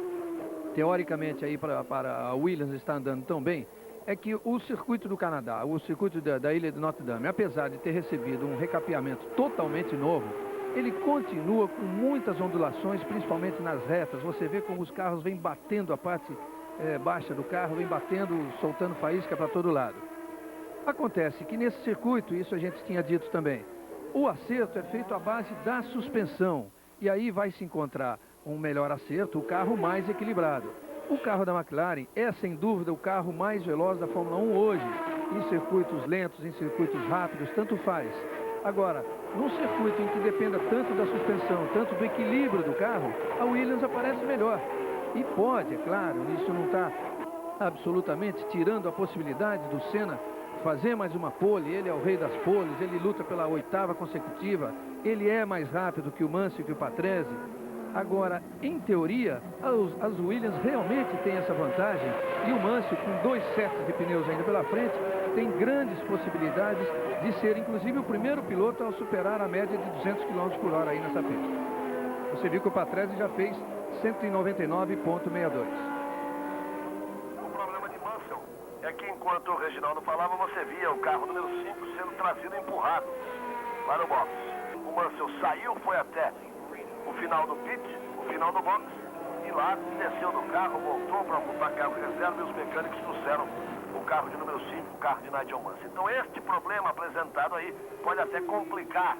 teoricamente, aí para a Williams estar andando tão bem, é que o circuito do Canadá, o circuito da Ilha de Notre Dame, apesar de ter recebido um recapeamento totalmente novo, ele continua com muitas ondulações, principalmente nas retas. Você vê como os carros vêm batendo a parte baixa do carro, vem batendo, soltando faísca para todo lado. Acontece que nesse circuito, isso a gente tinha dito também, o acerto é feito à base da suspensão. E aí vai se encontrar um melhor acerto, o carro mais equilibrado. O carro da McLaren é, sem dúvida, o carro mais veloz da Fórmula 1 hoje. Em circuitos lentos, em circuitos rápidos, tanto faz. Agora, num circuito em que dependa tanto da suspensão, tanto do equilíbrio do carro, a Williams aparece melhor. E pode, é claro, isso não está absolutamente tirando a possibilidade do Senna fazer mais uma pole. Ele é o rei das poles, ele luta pela 8ª consecutiva, ele é mais rápido que o Mansell e que o Patrese. Agora, em teoria, as Williams realmente têm essa vantagem e o Mansell, com 2 sets de pneus ainda pela frente, tem grandes possibilidades de ser, inclusive, o primeiro piloto a superar a média de 200 km por hora aí nessa pista. Você viu que o Patrese já fez 199,62. O problema de Mansell é que, enquanto o Reginaldo falava, você via o carro número 5 sendo trazido e empurrado para o box. O Mansell saiu, foi até o final do pit, o final do box, e lá desceu do carro, voltou para ocupar carro reserva e os mecânicos trouxeram o carro de número 5, o carro de Nigel Mansell. Então este problema apresentado aí pode até complicar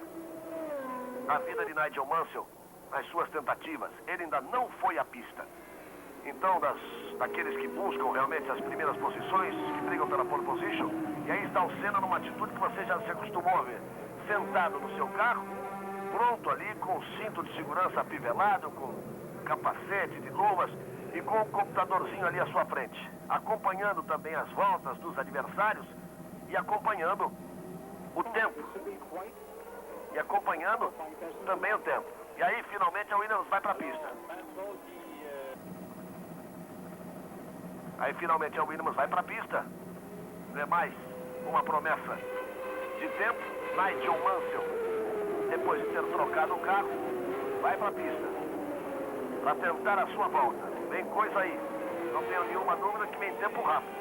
a vida de Nigel Mansell nas suas tentativas. Ele ainda não foi à pista. Então, daqueles que buscam realmente as primeiras posições, que brigam pela pole position, e aí está o Senna numa atitude que você já se acostumou a ver. Sentado no seu carro, pronto ali, com o cinto de segurança apivelado, com capacete de luvas e com o computadorzinho ali à sua frente. Acompanhando também as voltas dos adversários e acompanhando o tempo. E acompanhando também o tempo. E aí, finalmente, a Williams vai para a pista. Aí, finalmente, a Williams vai para a pista. É mais uma promessa de tempo. Nigel Mansell, depois de ter trocado o carro, vai para a pista para tentar a sua volta. Vem coisa aí. Não tenho nenhuma dúvida que vem tempo rápido.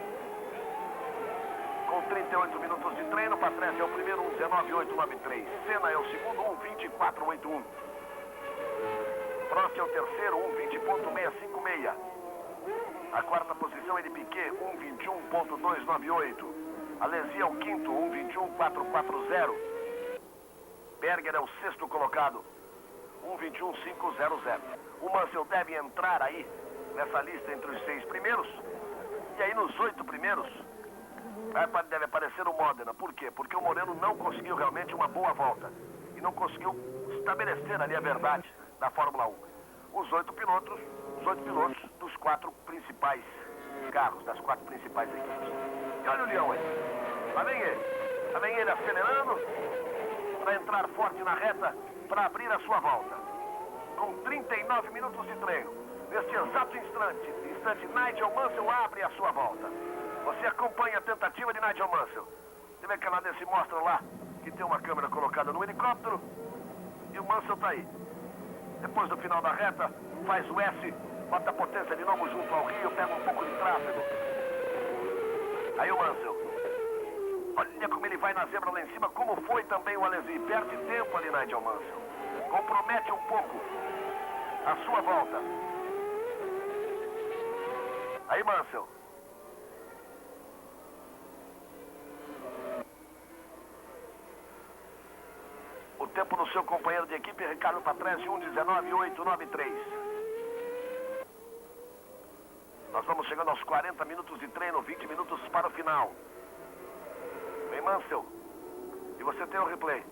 Com 38 minutos de treino, Patrese é o primeiro, 1:19.893. Senna é o segundo, 1:24.81. Prost é o terceiro, 1:20.656. A 4ª posição é de Piquet, 1:21.298. Alesi é o quinto, 1:21.440. Berger é o 6º colocado, 1:21.500. O Mansell deve entrar aí nessa lista entre os 6 primeiros. E aí nos 8 primeiros deve aparecer o Modena. Por quê? Porque o Moreno não conseguiu realmente uma boa volta. E não conseguiu estabelecer ali a verdade da Fórmula 1. Os 8 pilotos dos 4 principais carros, das 4 principais equipes. E olha o Leão aí. Lá vem ele acelerando para entrar forte na reta, para abrir a sua volta. com 39 minutos de treino. Neste exato instante, Nigel Mansell abre a sua volta. Você acompanha a tentativa de Nigel Mansell. Você vê que o canadense mostra lá que tem uma câmera colocada no helicóptero e o Mansell está aí. Depois do final da reta, faz o S, bota a potência de novo junto ao rio, pega um pouco de tráfego. Aí o Mansell. Olha como ele vai na zebra lá em cima, como foi também o Alesi. Perde tempo ali, Nigel Mansell. Compromete um pouco a sua volta. Aí, Mansell. O tempo do seu companheiro de equipe, Ricardo Patrese, 1:19.893. Nós vamos chegando aos 40 minutos de treino, 20 minutos para o final. Vem Mansell. E você tem o replay.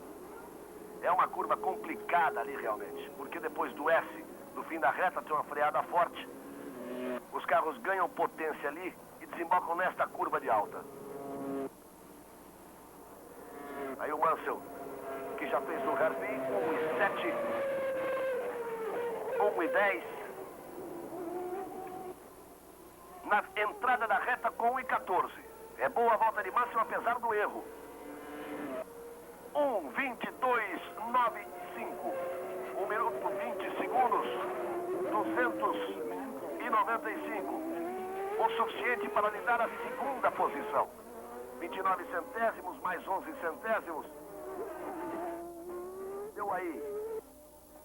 É uma curva complicada ali realmente, porque depois do S, do fim da reta, tem uma freada forte. Os carros ganham potência ali e desembocam nesta curva de alta. Aí o Mansell, que já fez o hairpin, 1:07, 1:10. Na entrada da reta com 1:14. É boa a volta de Mansell apesar do erro. 1:22.95. 1 minuto 20 segundos. 295. O suficiente para lhe dar a segunda posição. 29 centésimos mais 11 centésimos. Deu aí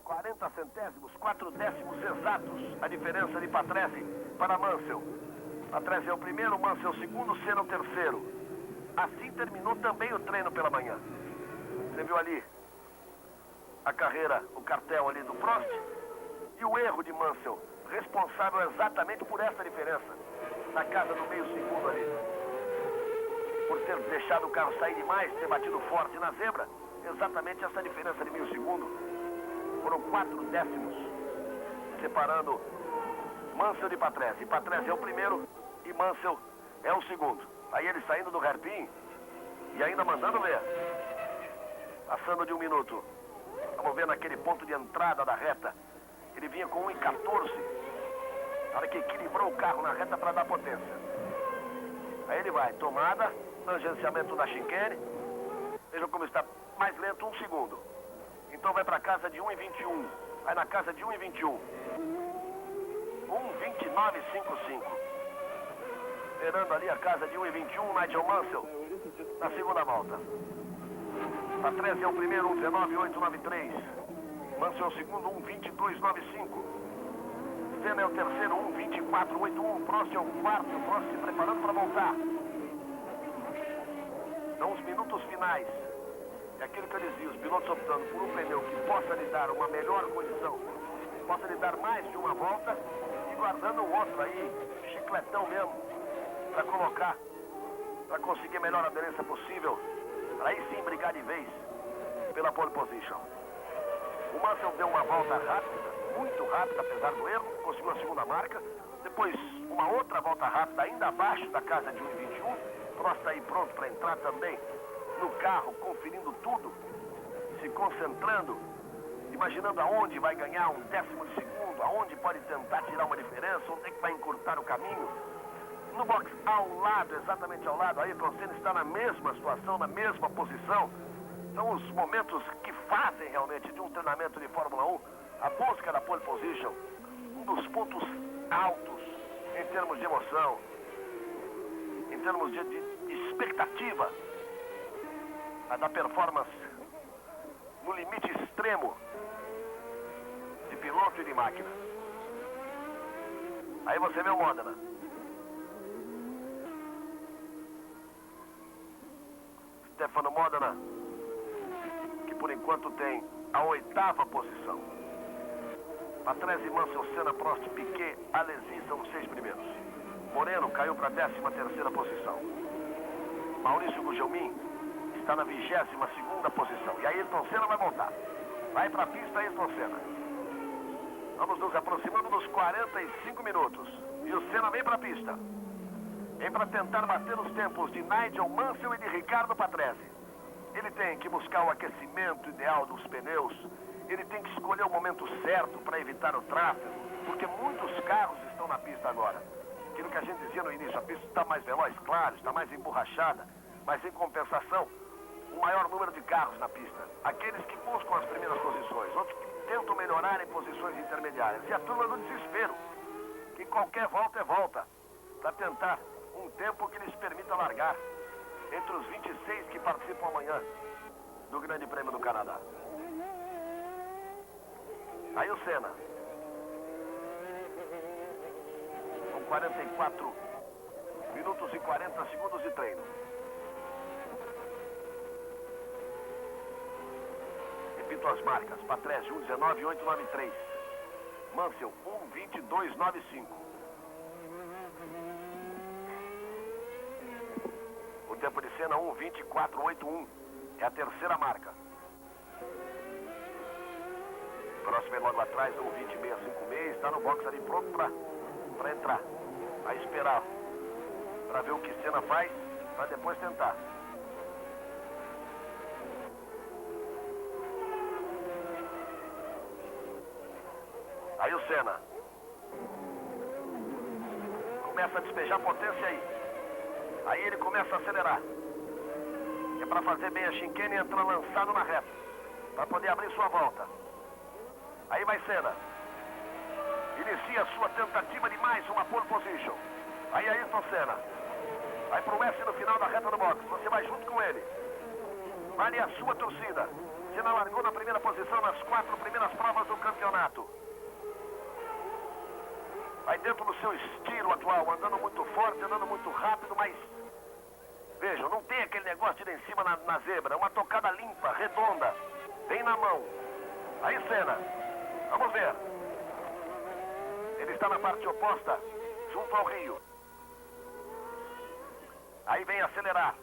40 centésimos, 4 décimos exatos a diferença de Patrese para Mansell. Patrese é o primeiro, Mansell o segundo, Senna o terceiro. Assim terminou também o treino pela manhã. Você viu ali a carreira, o cartel ali do Prost e o erro de Mansell, responsável exatamente por essa diferença, na casa do meio segundo ali. Por ter deixado o carro sair demais, ter batido forte na zebra, exatamente essa diferença de meio segundo. Foram 4 décimos separando Mansell de Patrese. Patrese é o primeiro e Mansell é o segundo. Aí ele saindo do hairpin e ainda mandando ver. Passando de 1 minuto. Vamos ver naquele ponto de entrada da reta. Ele vinha com 1:14. Na hora que equilibrou o carro na reta para dar potência. Aí ele vai, tomada, tangenciamento da chicane. Vejam como está mais lento, 1 segundo. Então vai para casa de 1:21. Vai na casa de 1:21. 1:29.55. Esperando ali a casa de 1:21, Nigel Mansell na segunda volta. Patrese é o primeiro, 1:19.893. Mansell é o segundo, 1:22.95. Senna é o terceiro, 1:24.81. Prost é o quarto, Prost se preparando para voltar. São os minutos finais. É aquilo que eu dizia, os pilotos optando por um pneu que possa lhe dar uma melhor condição, possa lhe dar mais de uma volta e guardando o outro aí, chicletão mesmo, para colocar, para conseguir a melhor aderência possível, para aí sim brigar de vez pela pole position. O Mansell deu uma volta rápida, muito rápida apesar do erro, conseguiu a segunda marca, depois uma outra volta rápida ainda abaixo da casa de 1:21, Prost está aí pronto para entrar também no carro, conferindo tudo, se concentrando, imaginando aonde vai ganhar 1 décimo de segundo, aonde pode tentar tirar uma diferença, onde é que vai encurtar o caminho. No box ao lado, exatamente ao lado, Ayrton Senna está na mesma situação, na mesma posição. São os momentos que fazem realmente de um treinamento de Fórmula 1 a busca da pole position, um dos pontos altos em termos de emoção, em termos de expectativa, a da performance no limite extremo de piloto e de máquina. Aí você vê o Modena. Stefano Modena, que por enquanto tem a 8ª posição. Patrese, Mansell, Senna, Prost, Piquet, Alesi são os 6 primeiros. Moreno caiu para a 13ª posição. Maurício Gugelmin está na 22ª posição. E aí Ayrton Senna vai montar. Vai para a pista Ayrton Senna. Vamos nos aproximando dos 45 minutos. E o Senna vem para a pista. Vem para tentar bater os tempos de Nigel Mansell e de Ricardo Patrese. Ele tem que buscar o aquecimento ideal dos pneus. Ele tem que escolher o momento certo para evitar o tráfego, porque muitos carros estão na pista agora. Aquilo que a gente dizia no início, a pista está mais veloz, claro, está mais emborrachada, mas em compensação, o maior número de carros na pista. Aqueles que buscam as primeiras posições, outros que tentam melhorar em posições intermediárias. E a turma do desespero, que qualquer volta é volta, para tentar um tempo que lhes permita largar entre os 26 que participam amanhã do Grande Prêmio do Canadá. Aí o Senna, com 44 minutos e 40 segundos de treino. Repito as marcas: Patrese 1:19.893, Mansell 1:22.95. O tempo de Senna 1:24.81, é a terceira marca. Próximo é logo atrás, 1:20.656, está no box ali pronto para entrar. Vai esperar para ver o que Senna faz, para depois tentar. Aí o Senna começa a despejar potência aí. Aí ele começa a acelerar. É para fazer bem a chicane e entrar lançado na reta, para poder abrir sua volta. Aí vai Senna. Inicia a sua tentativa de mais uma pole position. Aí Ayrton Senna vai pro S no final da reta do box. Você vai junto com ele. Vale a sua torcida. Senna largou na primeira posição nas 4 primeiras provas do campeonato. Vai dentro do seu estilo atual, andando muito forte, andando muito rápido, mas vejam, não tem aquele negócio de ir em cima na zebra. Uma tocada limpa, redonda, bem na mão. Aí Senna, vamos ver. Ele está na parte oposta, junto ao rio. Aí vem acelerar.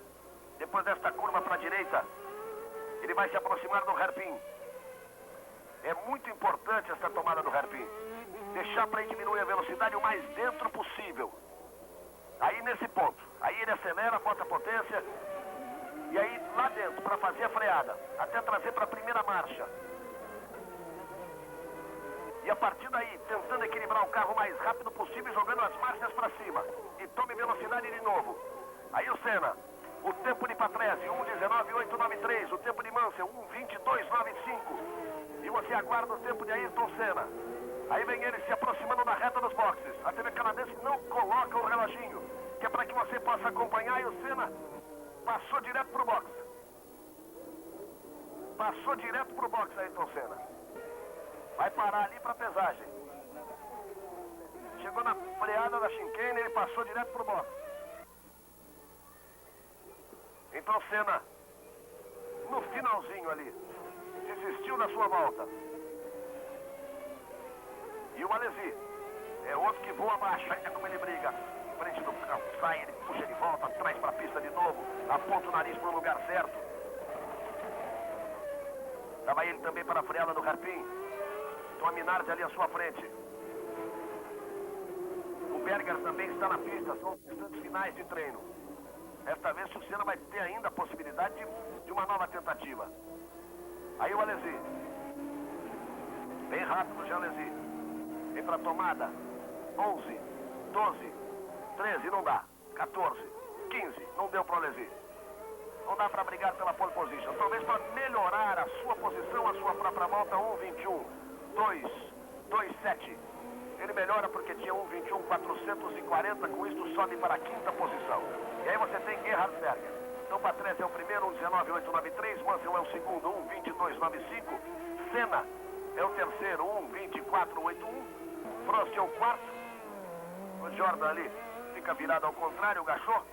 Depois desta curva para a direita, ele vai se aproximar do hairpin. É muito importante essa tomada do hairpin. Deixar para ele diminuir a velocidade o mais dentro possível. Aí nesse ponto, aí ele acelera, bota potência. E aí lá dentro, para fazer a freada, até trazer para a primeira marcha. E a partir daí, tentando equilibrar o carro o mais rápido possível, jogando as marchas para cima. E tome velocidade de novo. Aí o Senna, o tempo de Patrese, 1:19.893. O tempo de Mansell, 1:22.95. E você aguarda o tempo de Ayrton Senna. Aí vem ele se aproximando da reta dos boxes. A TV canadense não coloca o reloginho, que é para que você possa acompanhar. E o Senna passou direto pro box. Passou direto pro box, Ayrton Senna. Vai parar ali para pesagem. Chegou na freada da chicane, ele passou direto pro box. Então Senna, no finalzinho ali, desistiu da sua volta. E o Alesi é outro que voa abaixo. Olha como ele briga. Frente do carro, sai, ele puxa de volta, traz para a pista de novo, aponta o nariz para o lugar certo. Estava ele também para a freada do hairpin. Então a Minardi ali à sua frente. O Berger também está na pista, são os instantes finais de treino. Esta vez o Senna vai ter ainda a possibilidade de uma nova tentativa. Aí o Alesi. Bem rápido já Alesi. Vem para a tomada. 11, 12, 13, não dá. 14, 15, não deu para o Alesi. Não dá para brigar pela pole position. Talvez para melhorar a sua posição, a sua própria volta, 1:21, 2:27. Ele melhora porque tinha 1:21.440, com isso sobe para a 5ª posição. E aí você tem Gerhard Berger. Então Patrese é o primeiro, 1:19.893, Mansell é o segundo, 1:22.95, Senna é o terceiro, 1:24.81, Prost é o quarto, o Jordan ali fica virado ao contrário, o Gachot.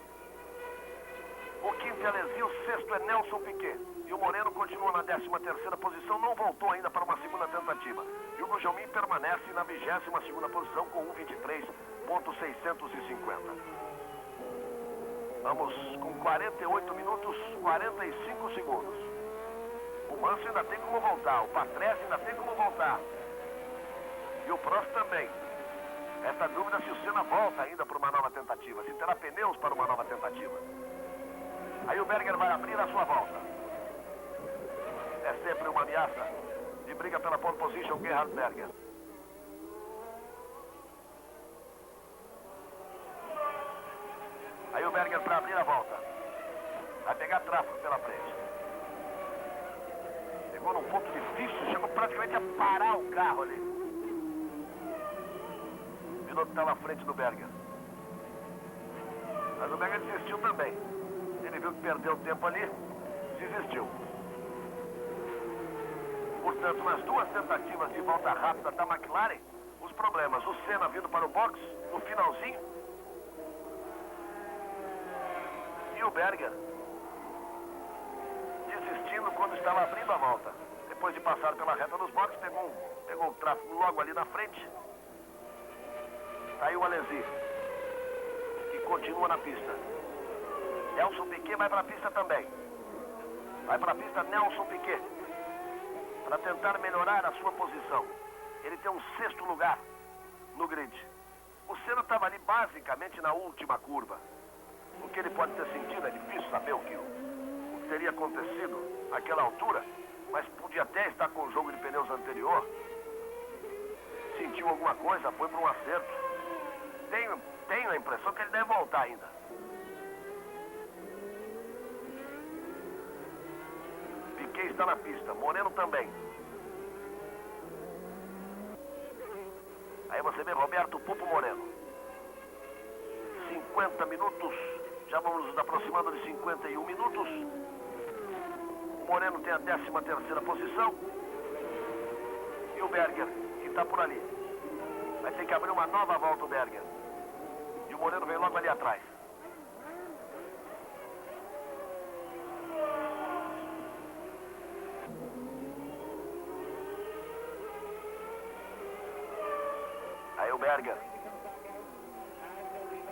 O quinto é Alesi, o sexto é Nelson Piquet. E o Moreno continua na 13ª posição, não voltou ainda para uma segunda tentativa. E o Gugelmin permanece na 22ª posição com 1:23.650. Vamos com 48 minutos, 45 segundos. O Mansell ainda tem como voltar, o Patrese ainda tem como voltar. E o Prost também. Esta dúvida se o Senna volta ainda para uma nova tentativa, se terá pneus para uma nova tentativa. Aí o Berger vai abrir a sua volta. sempre uma ameaça e briga pela pole position, Gerhard Berger. Aí o Berger para abrir a volta. Vai pegar tráfego pela frente. Chegou num ponto difícil, chegou praticamente a parar o carro ali. O piloto estava à frente do Berger. Mas o Berger desistiu também. Ele viu que perdeu tempo ali, desistiu. Portanto, nas duas tentativas de volta rápida da McLaren, os problemas. O Senna vindo para o box no finalzinho. E o Berger desistindo quando estava abrindo a volta. Depois de passar pela reta dos boxes, pegou um tráfego logo ali na frente. Aí o Alesi, que continua na pista. Nelson Piquet vai para a pista também. Vai para a pista Nelson Piquet, para tentar melhorar a sua posição. Ele tem um 6º lugar no grid. O Senna estava ali basicamente na última curva. O que ele pode ter sentido, é difícil saber o que teria acontecido naquela altura, mas podia até estar com o jogo de pneus anterior. Sentiu alguma coisa, foi para um acerto. Tenho a impressão que ele deve voltar ainda. Piquet está na pista, Moreno também. Aí você vê Roberto Pupo Moreno. 50 minutos, já vamos nos aproximando de 51 minutos. O Moreno tem a 13ª posição. E o Berger, que está por ali. Vai ter que abrir uma nova volta o Berger. E o Moreno vem logo ali atrás. Aí o Berger,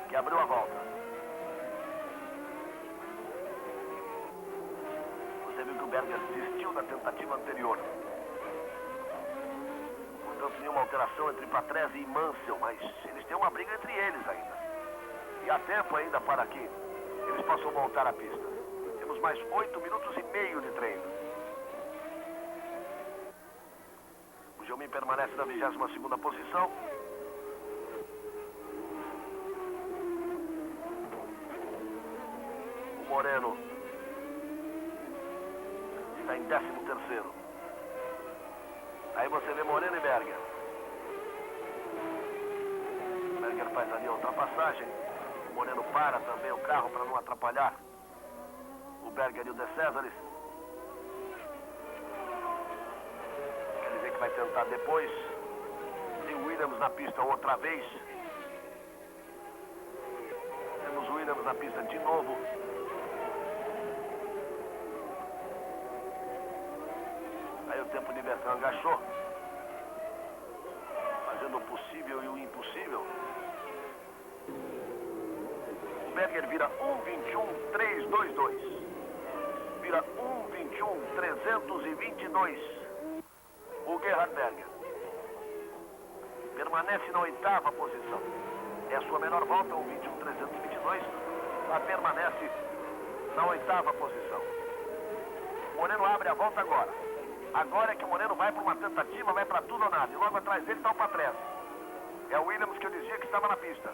que abriu a volta. Você viu que o Berger desistiu da tentativa anterior. Portanto, nenhuma alteração entre Patrese e Mansell, mas eles têm uma briga entre eles ainda. E há tempo ainda para que eles possam voltar à pista. Temos mais 8 minutos e meio de treino. O Gelmin permanece na 22ª posição. O Moreno está em 13º. Aí você vê Moreno e Berger. Berger faz ali a ultrapassagem. O Moreno para também o carro para não atrapalhar o Berger e o De Cesaris. Quer dizer que vai tentar depois. Tem o Williams na pista outra vez. Temos o Williams na pista de novo. Aí o tempo de inversão agachou, fazendo o possível e o impossível. O Berger vira 1:21.322. Vira 1:21.322. O Gerhard Berger permanece na 8ª posição. É a sua menor volta, 1:21.322. Mas permanece na 8ª posição. O Moreno abre a volta agora. Agora é que o Moreno vai para uma tentativa, vai para tudo ou nada. E logo atrás dele está o Patrese. É o Williams que eu dizia que estava na pista.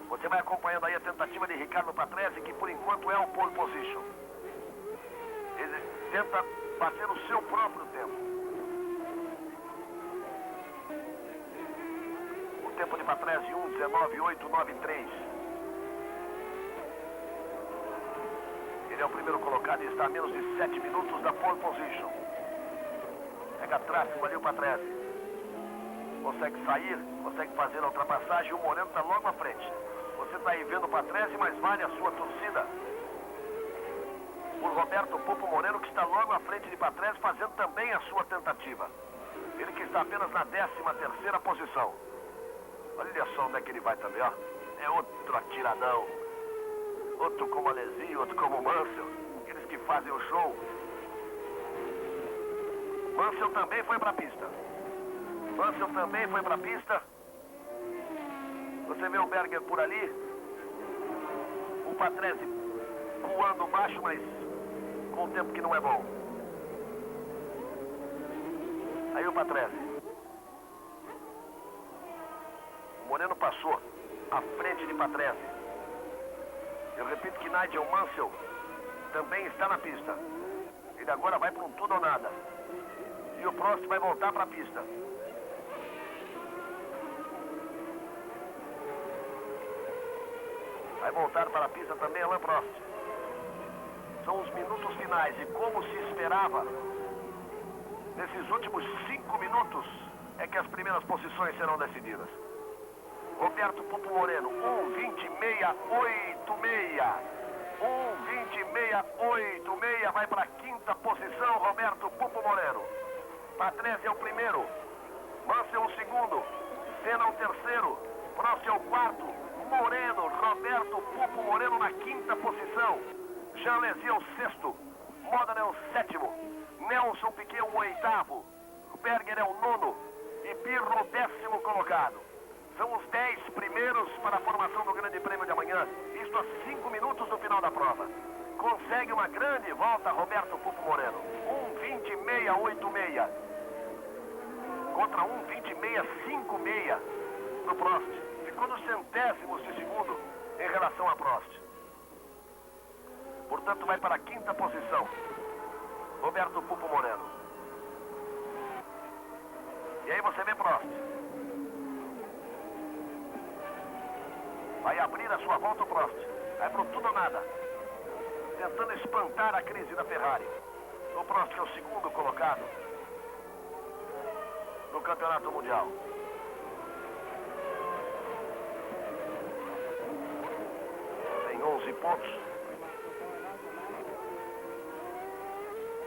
Você vai acompanhando aí a tentativa de Ricardo Patrese, que por enquanto é o pole position. Ele tenta bater o seu próprio tempo. O tempo de Patrese 1:19.893. Ele é o primeiro colocado e está a menos de 7 minutos da pole position. Pega tráfego ali o Patrese. Consegue sair, consegue fazer a ultrapassagem e o Moreno está logo à frente. Você está aí vendo o Patrese, mas vale a sua torcida por Roberto Pupo Moreno, que está logo à frente de Patrese, fazendo também a sua tentativa. Ele que está apenas na 13ª posição. Olha só onde é que ele vai também, ó. É outro atiradão. Outro como Alesi, outro como Mansell. Aqueles que fazem o show. Mansell também foi para a pista. Mansell também foi para a pista. Você vê o Berger por ali. O Patrese voando baixo, mas com o tempo que não é bom. Aí o Patrese. O Moreno passou à frente de Patrese. Eu repito que Nigel Mansell também está na pista. Ele agora vai para um tudo ou nada. E o Prost vai voltar para a pista. Vai voltar para a pista também Alain Prost. São os minutos finais e, como se esperava, nesses últimos 5 minutos é que as primeiras posições serão decididas. Roberto Pupo Moreno, 1:26.86. 1:26.86, vai para a quinta posição, Roberto Pupo Moreno. Patrese é o primeiro, Mansell o segundo, Senna o terceiro, Prost é o quarto, Moreno, Roberto Pupo Moreno na quinta posição, Jean Alesi é o sexto, Modena é o sétimo, Nelson Piquet o oitavo, Berger é o nono e Pirro o 10º colocado. São os 10 primeiros para a formação do Grande Prêmio de amanhã, isto a 5 minutos do final da prova. Consegue uma grande volta Roberto Pupo Moreno, 1:26.86 contra 1:26.56 do Prost. Ficou nos centésimos de segundo em relação a Prost. Portanto, vai para a quinta posição, Roberto Pupo Moreno. E aí você vê Prost. Vai abrir a sua volta o Prost. Vai pro tudo ou nada. Tentando espantar a crise da Ferrari. O Prost que é o segundo colocado no Campeonato Mundial. Tem 11 pontos.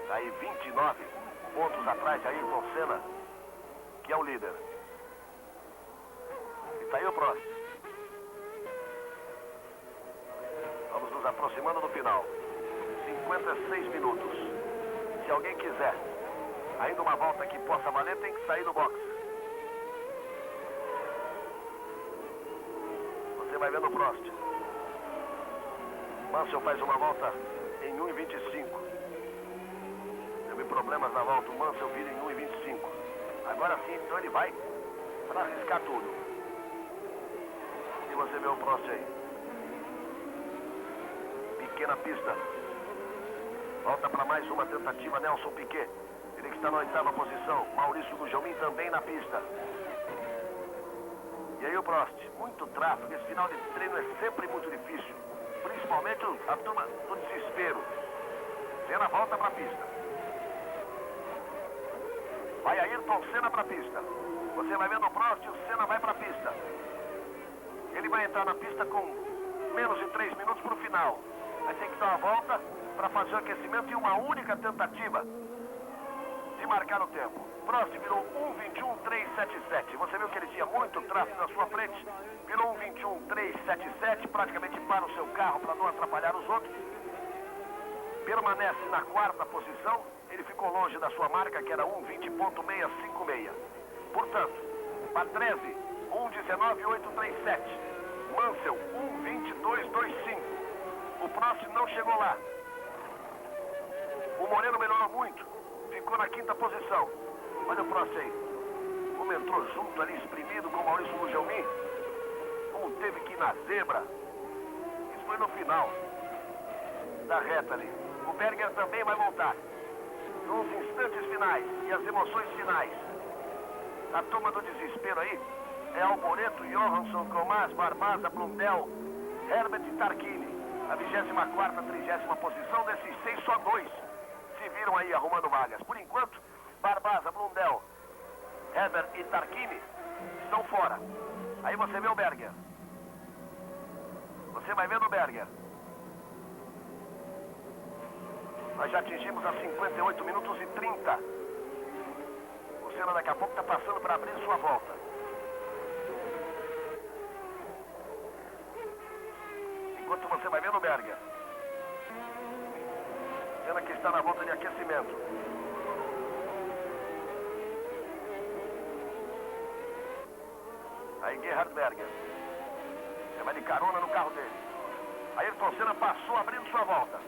Tá aí 29 pontos atrás de Ayrton Senna, que é o líder. E tá aí o Prost. Vamos nos aproximando do final. 56 minutos. Se alguém quiser ainda uma volta que possa valer, tem que sair do box. Você vai vendo o Prost. Mansell faz uma volta em 1:25. Teve problemas na volta, o Mansell vira em 1:25. Agora sim, então ele vai para arriscar tudo. E você vê o Prost aí. Piquet na pista. Volta para mais uma tentativa, Nelson Piquet. Ele que está na 8ª posição. Maurício Gugelmin também na pista. E aí o Prost, muito tráfego. Esse final de treino é sempre muito difícil. Principalmente a turma do desespero. Senna volta para a pista. Vai Ayrton Senna para a pista. Você vai vendo o Prost e o Senna vai para a pista. Ele vai entrar na pista com menos de 3 minutos para o final. Vai ter que dar uma volta para fazer o aquecimento e uma única tentativa de marcar o tempo. Prost virou 1:21.377. Você viu que ele tinha muito tráfego na sua frente. Virou 1:21.377, praticamente para o seu carro para não atrapalhar os outros. Permanece na 4ª posição. Ele ficou longe da sua marca, que era 1:20.656. Portanto, Patrese 1:19.837. Mansell 1:22.25. O Prost não chegou lá. O Moreno melhorou muito. Ficou na 5ª posição. Olha o Prost aí. Como entrou junto ali, espremido com o Maurício Gugelmin. Como teve que ir na zebra. Isso foi no final da reta ali. O Berger também vai voltar. Nos instantes finais e as emoções finais. A turma do desespero aí é Alboreto, Johansson, Comas, Barbaza, Blundell, Herbert e Tarquini. A 24ª, 30ª posição. Desses 6, só 2 se viram aí arrumando vagas. Por enquanto, Barbaza, Blundell, Herbert e Tarquini estão fora. Aí você vê o Berger. Você vai vendo o Berger. Nós já atingimos a 58 minutos e 30. O Senna daqui a pouco está passando para abrir sua volta. Enquanto você vai vendo o Berger. Senna que está na volta de aquecimento. Aí Gerhard Berger. Ele vai de carona no carro dele. Ayrton Senna passou abrindo sua volta.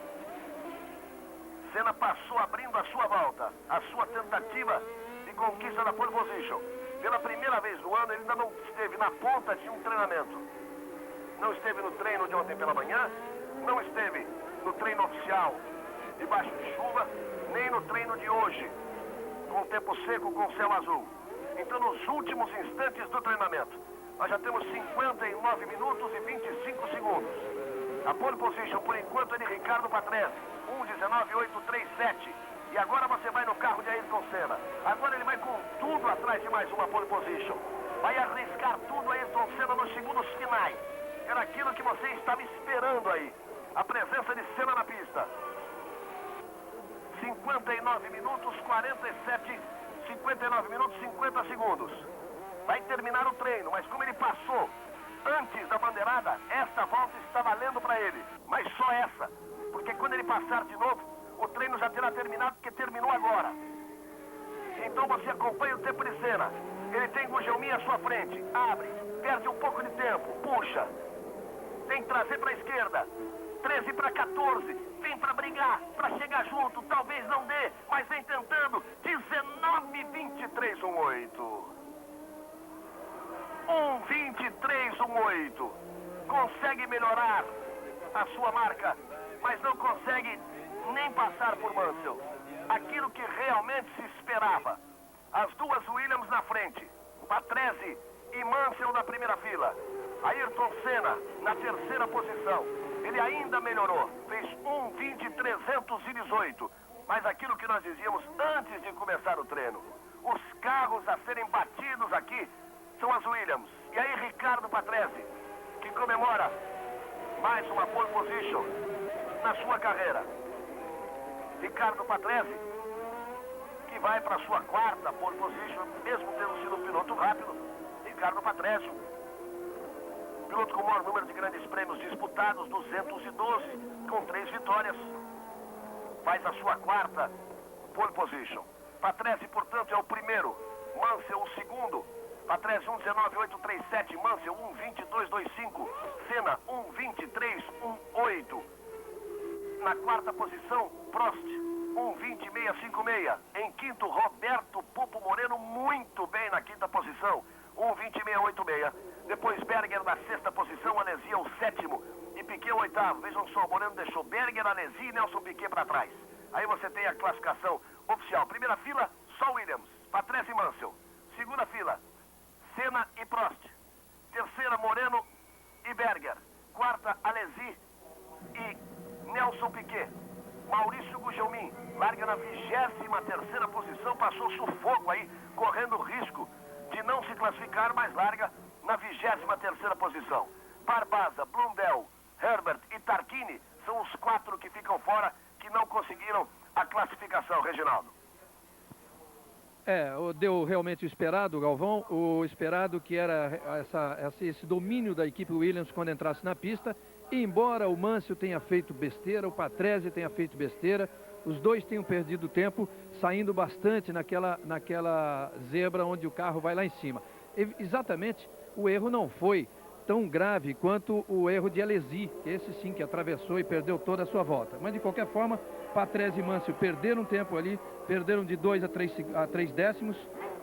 Senna passou abrindo a sua volta, a sua tentativa de conquista da pole position. Pela primeira vez no ano, ele ainda não esteve na ponta de um treinamento. Não esteve no treino de ontem pela manhã, não esteve no treino oficial debaixo de chuva, nem no treino de hoje, com tempo seco, com céu azul. Então, nos últimos instantes do treinamento, nós já temos 59 minutos e 25 segundos. A pole position, por enquanto, é de Ricardo Patrese, 1:19.837. E agora você vai no carro de Ayrton Senna. Agora ele vai com tudo atrás de mais uma pole position. Vai arriscar tudo Ayrton Senna nos segundos finais. Era aquilo que você estava esperando aí. A presença de Senna na pista. 59 minutos 50 segundos. Vai terminar o treino, mas como ele passou antes da bandeirada, esta volta está valendo para ele. Mas só essa, porque quando ele passar de novo, o treino já terá terminado, porque terminou agora. Então você acompanha o tempo de Senna. Ele tem Gugelmin à sua frente, abre, perde um pouco de tempo, puxa. Tem que trazer para a esquerda. 13 para 14, vem para brigar, para chegar junto, talvez não dê, mas vem tentando. 19:23.18. 1:23.18. Consegue melhorar a sua marca, mas não consegue nem passar por Mansell. Aquilo que realmente se esperava. As duas Williams na frente, Patrese e Mansell na primeira fila. Ayrton Senna na terceira posição. Ele ainda melhorou, fez 1:20.318. Mas aquilo que nós dizíamos antes de começar o treino, os carros a serem batidos aqui são as Williams. E aí Ricardo Patrese, que comemora mais uma pole position na sua carreira. Ricardo Patrese, que vai para a sua quarta pole position, mesmo tendo sido um piloto rápido. Ricardo Patrese, piloto com o maior número de grandes prêmios disputados, 212, com 3 vitórias. Faz a sua quarta pole position. Patrese, portanto, é o primeiro. Mansell, o segundo. Patrese, 1:19.837. Mansell, 1:22.25. Senna, 1:23.18. Na quarta posição, Prost, 1:20.656. Em quinto, Roberto Pupo Moreno, muito bem na quinta posição, 1:20.686. Depois Berger na sexta posição, Alesi é o sétimo e Piquet o oitavo. Vejam só, o Moreno deixou Berger, Alesi e Nelson Piquet para trás. Aí você tem a classificação oficial. Primeira fila, só Williams, Patrese e Mansell. Segunda fila, Senna e Prost. Terceira, Moreno e Berger. Quarta, Alesi e Nelson Piquet. Maurício Gugelmin larga na 23ª posição, passou sufoco aí, correndo risco de não se classificar, mas larga na 23ª posição. Barbaza, Blundell, Herbert e Tarquini são os 4 que ficam fora, que não conseguiram a classificação, Reginaldo. Deu realmente o esperado, Galvão, o esperado que era esse domínio da equipe Williams quando entrasse na pista. E embora o Mansell tenha feito besteira, o Patrese tenha feito besteira, os dois tenham perdido tempo, saindo bastante naquela zebra onde o carro vai lá em cima. Exatamente, o erro não foi tão grave quanto o erro de Alesi, esse sim que atravessou e perdeu toda a sua volta. Mas de qualquer forma, Patrese e Mansell perderam tempo ali, perderam de 2 a 3 décimos.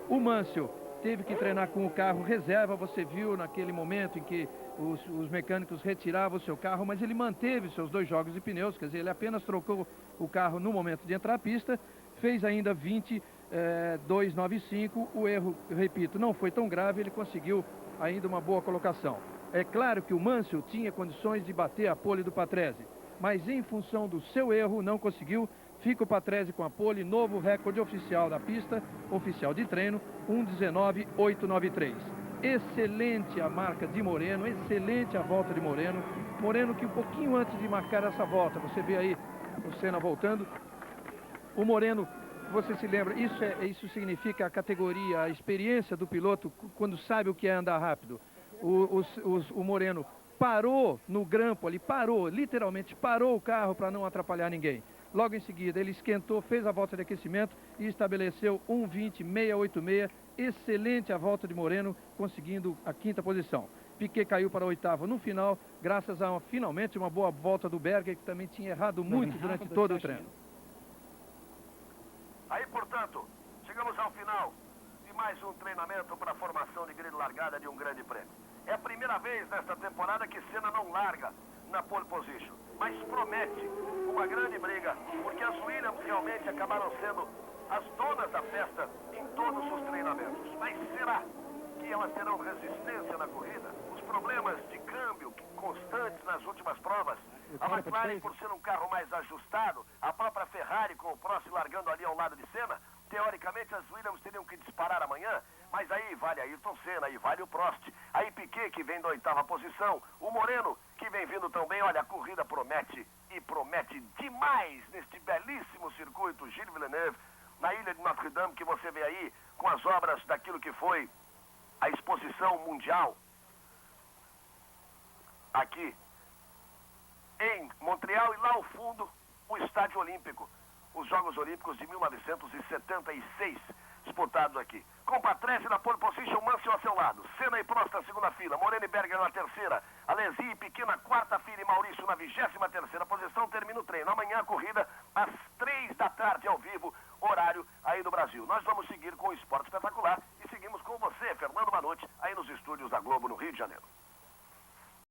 O Mansell teve que treinar com o carro reserva, você viu naquele momento em que os mecânicos retiravam o seu carro, mas ele manteve seus 2 jogos de pneus, quer dizer, ele apenas trocou o carro no momento de entrar à pista, fez ainda 20.295, o erro, eu repito, não foi tão grave, ele conseguiu ainda uma boa colocação. É claro que o Mansell tinha condições de bater a pole do Patrese, mas em função do seu erro não conseguiu. Fica o Patrese com a pole, novo recorde oficial da pista, oficial de treino, 1:19.893. Excelente a marca de Moreno, excelente a volta de Moreno. Moreno que um pouquinho antes de marcar essa volta, você vê aí o Senna voltando. O Moreno, você se lembra, isso significa a categoria, a experiência do piloto quando sabe o que é andar rápido. O Moreno parou no grampo ali, literalmente parou o carro para não atrapalhar ninguém. Logo em seguida, ele esquentou, fez a volta de aquecimento e estabeleceu 1:20.686. Excelente a volta de Moreno, conseguindo a 5ª posição. Piquet caiu para a 8ª no final, graças a finalmente uma boa volta do Berger, que também tinha errado muito durante todo o treino. Aí, portanto, chegamos ao final de mais um treinamento para a formação de grelha largada de um grande prêmio. É a primeira vez nesta temporada que Senna não larga na pole position, mas promete uma grande briga, porque as Williams realmente acabaram sendo as donas da festa em todos os treinamentos. Mas será que elas terão resistência na corrida? Os problemas de câmbio constantes nas últimas provas, a McLaren por ser um carro mais ajustado, a própria Ferrari com o Prost largando ali ao lado de Senna, teoricamente as Williams teriam que disparar amanhã, mas aí vale Ayrton Senna, aí vale o Prost, aí Piquet que vem da 8ª posição, o Moreno que vem vindo tão bem. Olha, a corrida promete e promete demais neste belíssimo circuito Gilles Villeneuve, na ilha de Notre Dame, que você vê aí com as obras daquilo que foi a exposição mundial aqui em Montreal, e lá ao fundo o Estádio Olímpico, os Jogos Olímpicos de 1976 disputados aqui. Com Patrese na pole position, Mansell a seu lado, Senna e Prost na segunda fila, Moreno e Berger na terceira, Alesi e Piquet na quarta fila e Maurício na 23ª posição. Termina o treino. Amanhã a corrida às 3 da tarde ao vivo, horário aí do Brasil. Nós vamos seguir com o Esporte Espetacular e seguimos com você, Fernando Manotti, aí nos estúdios da Globo no Rio de Janeiro.